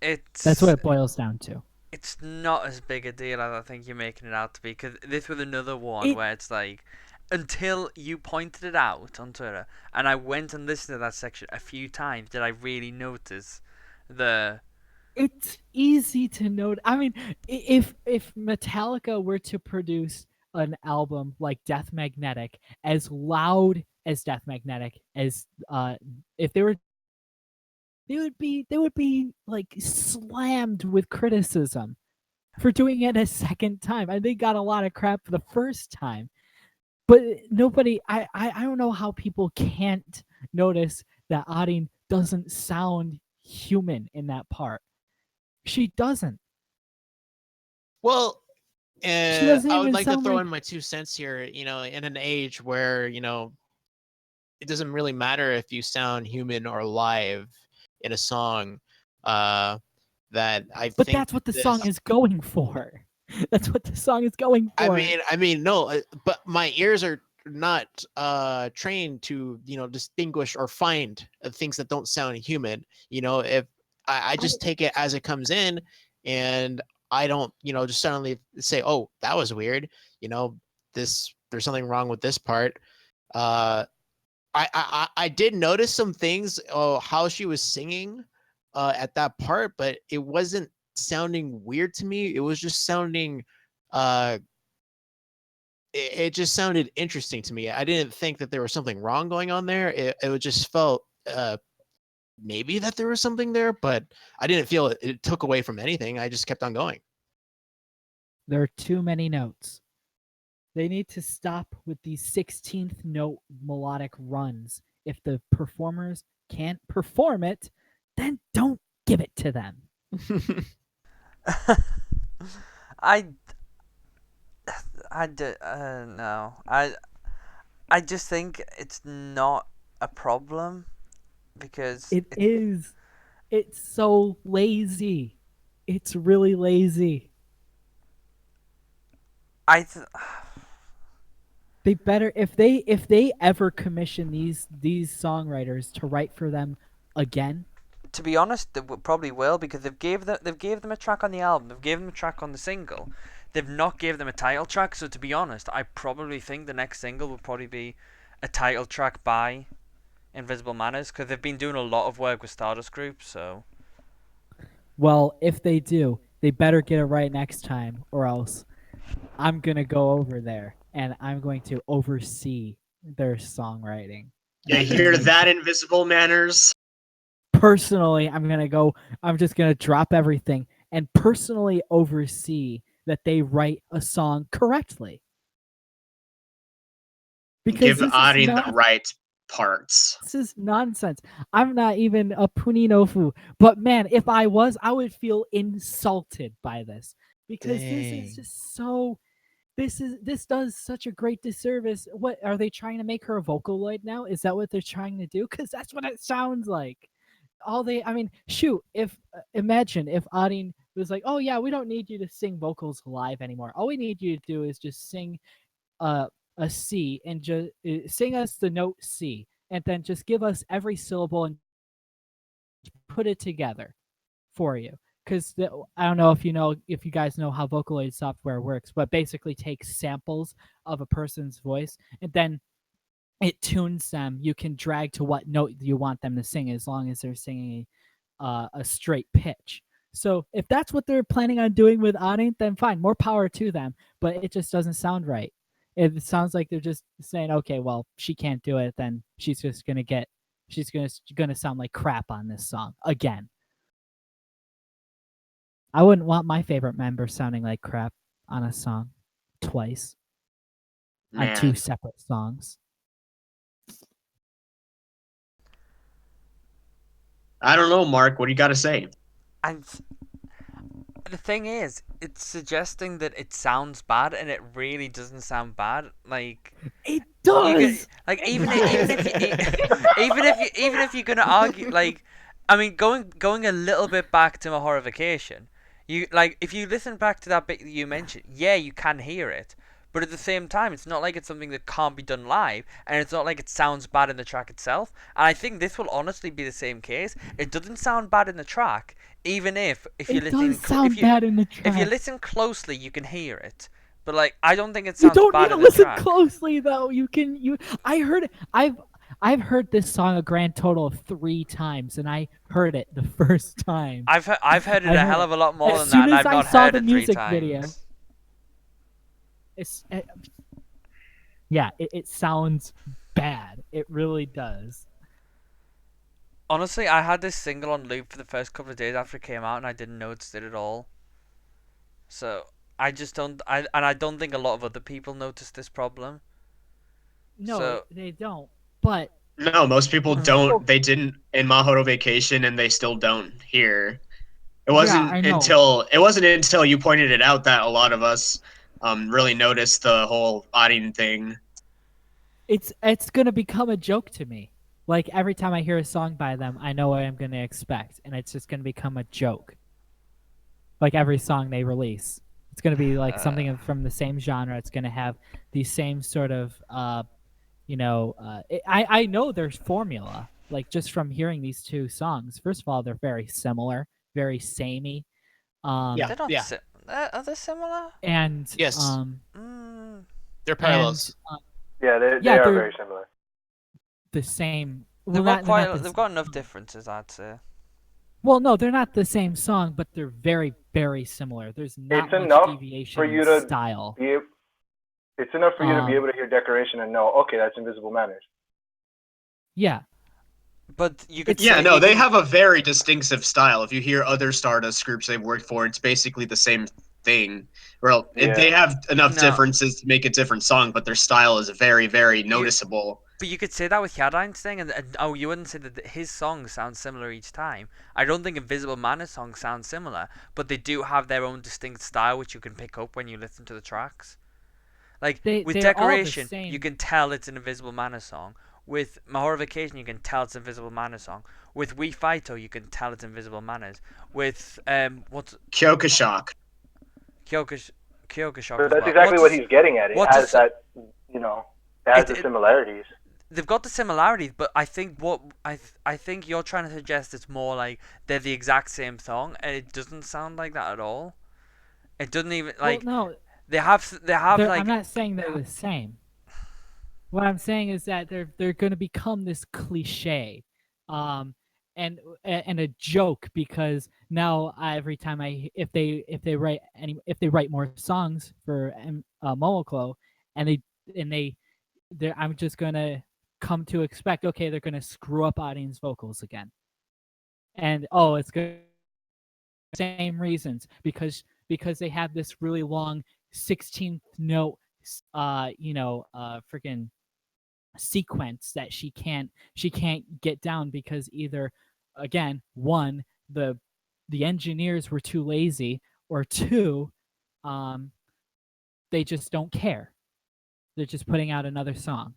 That's what it boils down to. It's not as big a deal as I think you're making it out to be, because this was another one where it's like, until you pointed it out on Twitter, and I went and listened to that section a few times, did I really notice the... It's easy to note. I mean, if Metallica were to produce an album like Death Magnetic, as loud as Death Magnetic, as if they would be like slammed with criticism for doing it a second time. And they got a lot of crap for the first time. But nobody, I don't know how people can't notice that Arin doesn't sound human in that part. She doesn't. Well, doesn't I would even like to sound throw like- in my 2 cents here. In an age where it doesn't really matter if you sound human or live in a song. That I But think that's what the this- song is going for. That's what the song is going for. I mean, no, but my ears are not trained to distinguish or find things that don't sound human. If I just take it as it comes in, and I don't just suddenly say, oh, that was weird. There's something wrong with this part. I did notice some things, how she was singing at that part, but it wasn't sounding weird to me. It was just sounding it just sounded interesting to me. I didn't think that there was something wrong going on there. It just felt maybe that there was something there, but I didn't feel it took away from anything. I just kept on going. There are too many notes. They need to stop with these 16th note melodic runs. If the performers can't perform it, then don't give it to them. No. I just think it's not a problem, because It is. It's so lazy. It's really lazy. I They better if they ever commission these songwriters to write for them again. to be honest, they probably will, because they've gave them a track on the album, they've gave them a track on the single, they've not gave them a title track. So to be honest, I probably think the next single will probably be a title track by Invisible Manners, because they've been doing a lot of work with Stardust Group. So Well, if they do, they better get it right next time, or else I'm gonna go over there and I'm going to oversee their songwriting. And You I'm gonna hear make that, Invisible Manners? personally, I'm gonna go. I'm just gonna drop everything and personally oversee that they write a song correctly. Because Give Arin the right parts. this is nonsense. I'm not even a Puninofu, but man, if I was, I would feel insulted by this because this is Dang. just so. This does such a great disservice. What are they trying to make her a Vocaloid now? Is that what they're trying to do? Because that's what it sounds like. I mean, shoot, if imagine if Arin was like, oh yeah, we don't need you to sing vocals live anymore. All we need you to do is just sing uh, a C and just sing us the note C, and then just give us every syllable and put it together for you. Because I don't know if you guys know how Vocaloid software works, but basically takes samples of a person's voice and then it tunes them. You can drag to what note you want them to sing as long as they're singing a straight pitch. So if that's what they're planning on doing with Ani, then fine, more power to them. But it just doesn't sound right. It sounds like they're just saying, okay, well, she can't do it, then she's gonna sound like crap on this song again. I wouldn't want my favorite member sounding like crap on a song twice on two Man. separate songs. I don't know, Mark. What do you got to say? and the thing is, it's suggesting that it sounds bad, and it really doesn't sound bad. Like It you get, does. like even if you even if you're gonna argue, like, I mean, going a little bit back to my horrification, you like if you listen back to that bit that you mentioned, yeah, you can hear it, but at the same time, it's not like it's something that can't be done live, and it's not like it sounds bad in the track itself. And I think this will honestly be the same case. It doesn't sound bad in the track, even if you're It listening. does sound bad in the track. If you listen closely, you can hear it. But like, I don't think it You sounds don't bad need to in the listen track. closely though. I heard it. I've heard this song a grand total of 3 times, and I heard it the first time. I've heard it I a heard hell it. of a lot more As than that, soon and as I've I not saw heard the it 3 music times. video, it's it sounds bad. It really does. Honestly, I had this single on loop for the first couple of days after it came out, and I didn't notice it at all. So I just don't. I don't think a lot of other people noticed this problem. No, So they don't. But No, most people it's don't. still, They didn't in Mahoro Vacation, and they still don't here. yeah, I know. It wasn't until you pointed it out that a lot of us really noticed the whole Arin thing. It's gonna become a joke to me. Like every time I hear a song by them, I know what I'm gonna expect, and it's just gonna become a joke. Like every song they release, it's gonna be like something from the same genre. It's gonna have the same sort of I know there's formula, like just from hearing these two songs. First of all, they're very similar, very samey. Yeah. they're not. Yeah. Are they similar? And Yes. Mm, They're and parallels. Yeah, they yeah, are they're very similar. the same. they've Well, got quite. not the They've got enough differences, I'd say. Well, no, they're not the same song, but they're very, very similar. There's not It's much enough deviation for in you to style. be. It's enough for you to be able Um, to hear Decoration and know, okay, that's Invisible Manners. Yeah, But you could Yeah, say no, they even. have a very distinctive style. If you hear other Stardust groups they've worked for, it's basically the same thing. Well, Yeah. they have enough No, differences to make a different song, but their style is very, very you. noticeable. But you could say that with Yadai's thing, and oh, you wouldn't say that his songs sound similar each time. I don't think Invisible Man's songs sound similar, but they do have their own distinct style, which you can pick up when you listen to the tracks. Like with they're all the Decoration, you same. can tell it's an Invisible Man's song. With Mahora Vacation, you can tell it's Invisible Manners song. With We Fighto, you can tell it's Invisible Manners. With what's Kyokushock. Kyokush Kyokushock But as that's well. exactly what he's getting at. It what's has a, that, it has the it similarities. they've got the similarities, but I think I think you're trying to suggest it's more like they're the exact same song, and it doesn't sound like that at all. It doesn't even Well, like no, they have I'm like not saying they're the same. What I'm saying is that they're going to become this cliche, um, and a joke because now every time if they write more songs for Momoko, and I'm just gonna come to expect, okay, they're gonna screw up audience vocals again, and it's good, same reasons, because they have this really long 16th note freaking sequence that she can't get down because either, again, one, the engineers were too lazy, or two, um they just don't care, they're just putting out another song.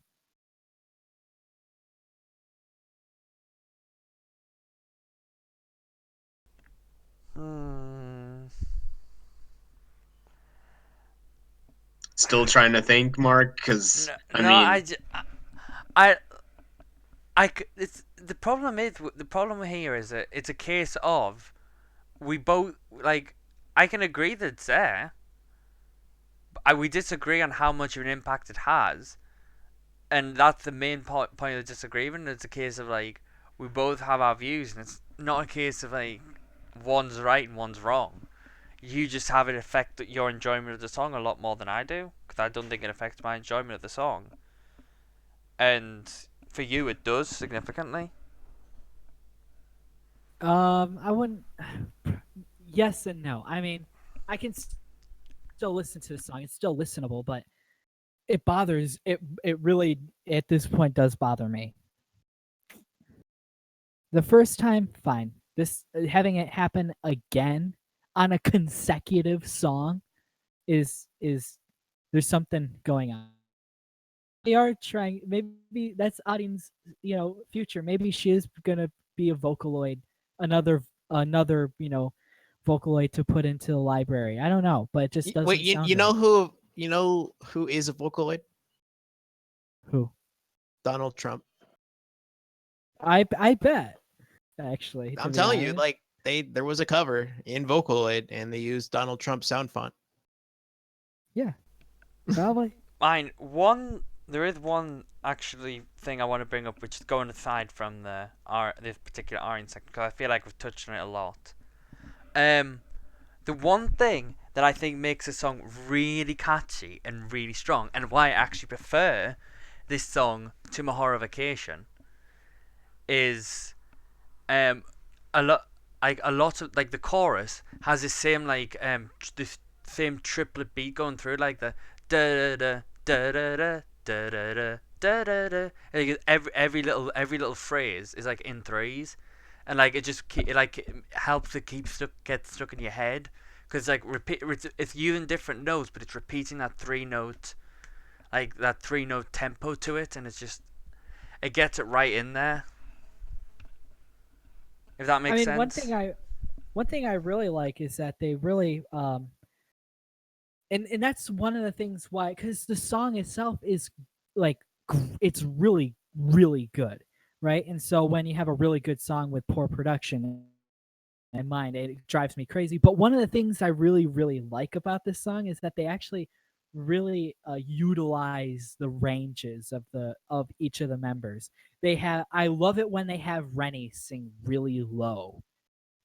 hmm, Still trying to think, Mark, because no, I no mean, I it's the problem here is that it's a case of we both like I can agree that it's there. We disagree on how much of an impact it has, and that's the main point of the disagreement. It's a case of like we both have our views, and it's not a case of like one's right and one's wrong. You just have it affect your enjoyment of the song a lot more than I do, because I don't think it affects my enjoyment of the song, and for you it does significantly. I wouldn't. Yes and no. I mean, I can still listen to the song, it's still listenable, but it really, at this point, does bother me. The first time, fine. This having it happen again on a consecutive song is there's something going on. They are trying. Maybe that's Audien's, future. Maybe she is gonna be a Vocaloid, another Vocaloid to put into the library. I don't know, but it just Wait, doesn't you sound know right. who is a Vocaloid? Who? Donald Trump. I bet, actually, to I'm be telling you, honest. like there was a cover in Vocaloid and they used Donald Trump's sound font. Yeah, probably. Mine there is one actually thing I want to bring up, which is going aside from this particular Aryan section, because I feel like we've touched on it a lot. Um, the one thing that I think makes a song really catchy and really strong, and why I actually prefer this song to Mahora Vacation, is um a lot of like the chorus has the same this same triplet beat going through, like the da da da da da da da da da da da. Like every little phrase is like in threes, and like it helps it get stuck in your head, because like it's using different notes, but it's repeating that 3 note tempo to it, and it gets it right in there, if that I makes mean, sense. one thing I really like is that they really, and that's one of the things why, because the song itself is like, it's really really good, right? And so when you have a really good song with poor production in mind, it drives me crazy. But one of the things I really really like about this song is that they actually really utilize the ranges of each of the members. I love it when they have Rennie sing really low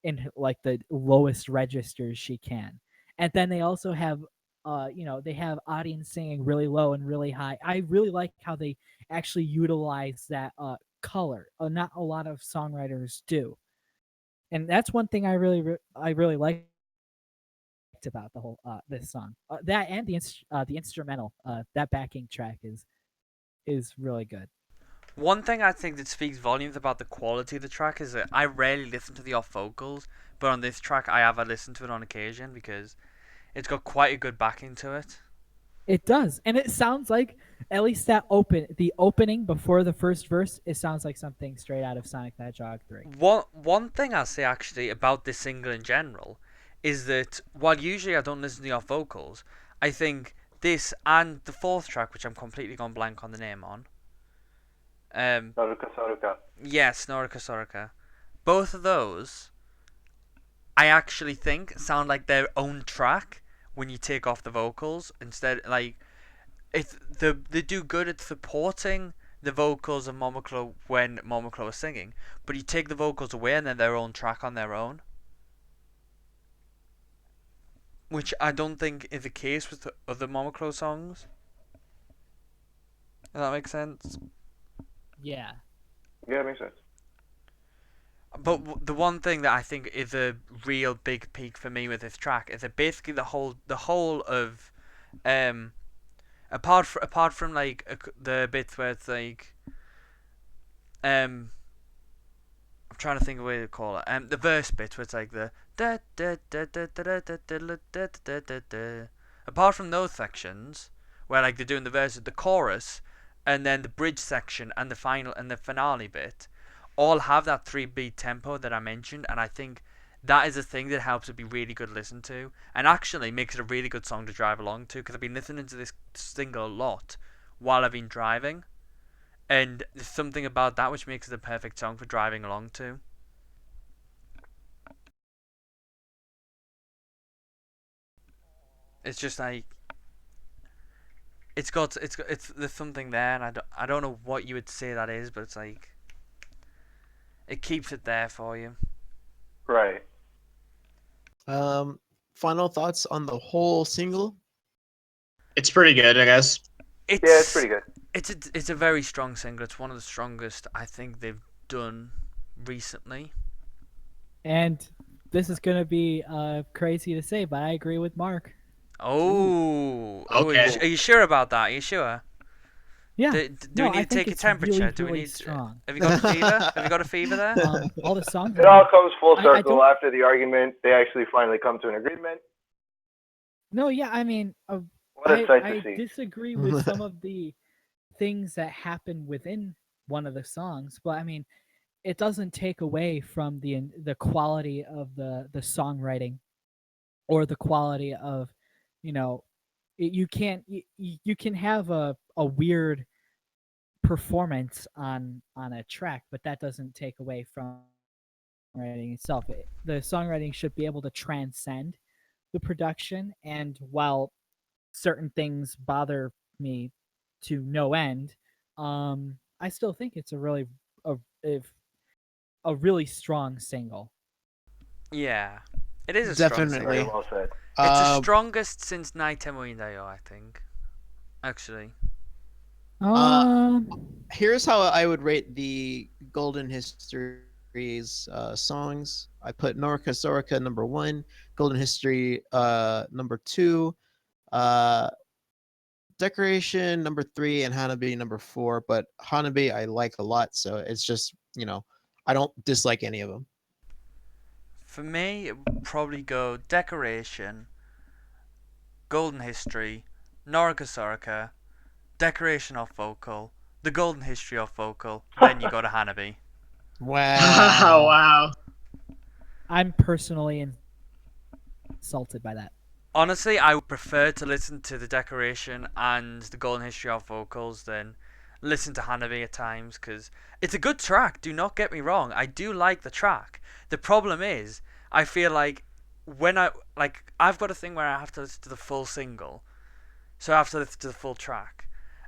in like the lowest registers she can. And then they also have they have audience singing really low and really high. I really like how they actually utilize that color. Not a lot of songwriters do. And that's one thing I really liked about the whole this song. That and the instrumental, that backing track is really good. One thing I think that speaks volumes about the quality of the track is that I rarely listen to the off vocals, but on this track I have listened to it on occasion, because it's got quite a good backing to it. It does, and it sounds like at least the opening before the first verse, it sounds like something straight out of Sonic the Hedgehog 3. One thing I'll say actually about this single in general is that while usually I don't listen to your vocals, I think this and the fourth track, which I'm completely gone blank on the name on. Saruka Saruka. Yes, Norika Sorika. Both of those, I actually think sound like their own track when you take off the vocals instead. Like they do good at supporting the vocals of Momoclo when Momoclo is singing, but you take the vocals away and they're their own track on their own, which I don't think is the case with the other Momoclo songs. Does that make sense? Yeah. Yeah, it makes sense. But the one thing that I think is a real big peak for me with this track is that basically the whole of um apart from like the bits where it's like um I'm trying to think of a way to call it. The verse bit where it's like the da da da da da da da da da da da da. Apart from those sections where like they're doing the verse, the chorus, and then the bridge section and the final and the finale bit, all have that 3-beat tempo that I mentioned, and I think that is a thing that helps it be really good to listen to, and actually makes it a really good song to drive along to. Because I've been listening to this single a lot while I've been driving, and there's something about that which makes it a perfect song for driving along to. It's just like it's there's something there, and I don't know what you would say that is, but it's like it keeps it there for you. Right. Um, Final thoughts on the whole single? It's pretty good, I guess. Yeah, it's pretty good. It's a very strong single. It's one of the strongest I think they've done recently. And this is gonna be crazy to say, but I agree with Mark. Oh, Okay. are you sure about that? Are you sure? Yeah. Do we No, need I to think take a it's temperature? really, Do we really need? strong. Have you got a fever? Have you got a fever there? All the songs. It all comes full I circle. don't- After the argument, they actually finally come to an agreement. No, yeah, I mean, What a sight to I see. disagree with some of the things that happen within one of the songs, but I mean, it doesn't take away from the quality of the songwriting or the quality of, you know, you can't you can have a weird performance on a track, but that doesn't take away from writing itself. The songwriting should be able to transcend the production, and while certain things bother me to no end, I still think it's a, a, a really strong single. Yeah, it is a strong Very Definitely. single. well said. It's the Uh, strongest since Night Dayo, I think. Actually, uh, Um, Here's how I would rate the Golden History's songs. I put Norika Sorica number 1, Golden History number 2, uh, Decoration number 3, and Hanabi number 4. But Hanabi I like a lot, so it's just I don't dislike any of them. for me, it would probably go Decoration, Golden History, Norica Sorica, Decoration off vocal, the Golden History off vocal, then you go to Hanabi. Wow. Wow. I'm personally insulted by that. Honestly, I would prefer to listen to the Decoration and the Golden History off vocals than listen to Hanabi at times, because it's a good track. Do not get me wrong. I do like the track. The problem is, I feel like I've got a thing where I have to listen to the full single, so I have to listen to the full track.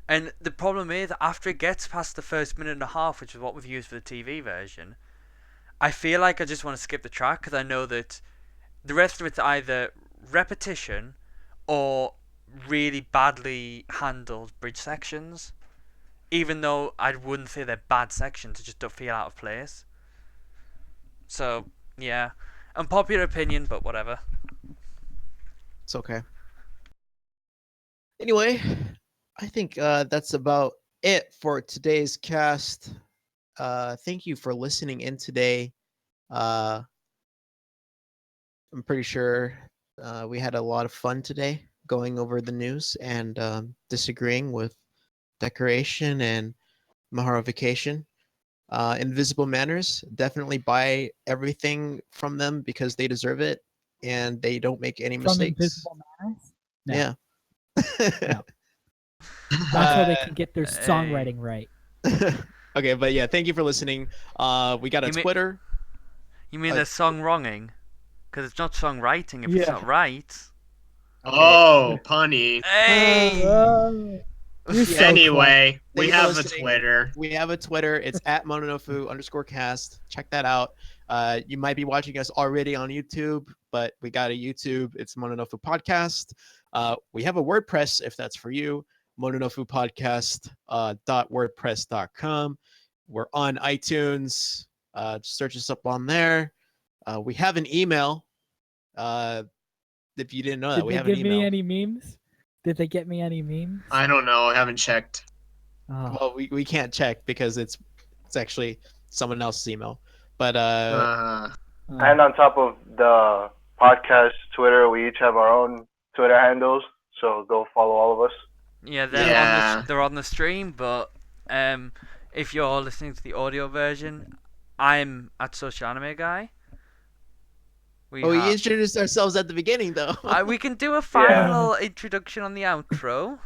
And the problem is, after it gets past the first minute and a half, which is what we've used for the TV version, I feel like I just want to skip the track because I know that the rest of it's either repetition or really badly handled bridge sections. Even though I wouldn't say they're bad sections, they just don't feel out of place. So, yeah. Unpopular opinion, but whatever. It's okay. Anyway, I think that's about it for today's cast. Thank you for listening in today. Uh, I'm pretty sure we had a lot of fun today going over the news and disagreeing with Decoration and Maharification. Invisible Manners, definitely buy everything from them because they deserve it and they don't make any From mistakes. Invisible Manners? No. Yeah. No. That's how they Uh, can get their Hey. songwriting right. Okay, but yeah, thank you for listening. We got a You mean- Twitter. You mean Uh, the song wronging? Because it's not songwriting if it's Yeah. not right. Okay. Oh, punny. Hey! Oh, you're so Anyway, Thank we you for have a listening. Twitter. We have a Twitter. It's at Mononofu_cast. Check that out. You might be watching us already on YouTube, but we got a YouTube. It's Mononofu Podcast. We have a WordPress if that's for you. Mononofu Podcast .wordpress.com. We're on iTunes. Search us up on there. We have an email. If you didn't know that, Did we they have an give me email. any memes? Did they get me any memes? I don't know. I haven't checked. Oh. Well, we can't check because it's actually someone else's email. But Uh, Oh. And on top of the podcast Twitter, we each have our own Twitter handles. So go follow all of us. Yeah, they're Yeah. they're on the stream, but if you're listening to the audio version, I'm at Social Anime Guy. We we have. introduced ourselves at the beginning, though. We can do a final Yeah. introduction on the outro.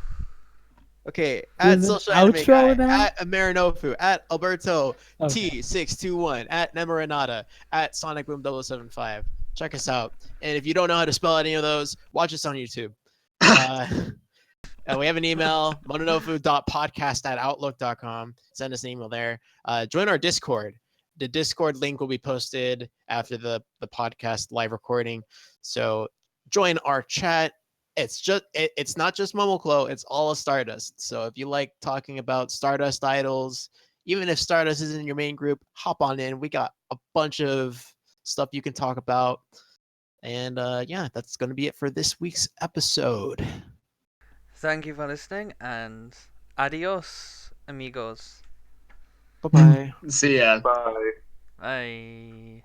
Okay, at There's an Social Anime outro Guy, now? at Marinofu, at Alberto Okay. T621, at Nemarinata, at Sonic Boom 075. Check us out. And if you don't know how to spell any of those, watch us on YouTube. We have an email, mononofu.podcast@outlook.com. Send us an email there. Join our Discord. The Discord link will be posted after the podcast live recording. So join our chat. It's not just Momoclo, it's all of Stardust. So if you like talking about Stardust idols, even if Stardust isn't your main group, hop on in. We got a bunch of stuff you can talk about. And yeah, that's going to be it for this week's episode. Thank you for listening, and adios, amigos. Bye-bye. see ya. Bye. Bye.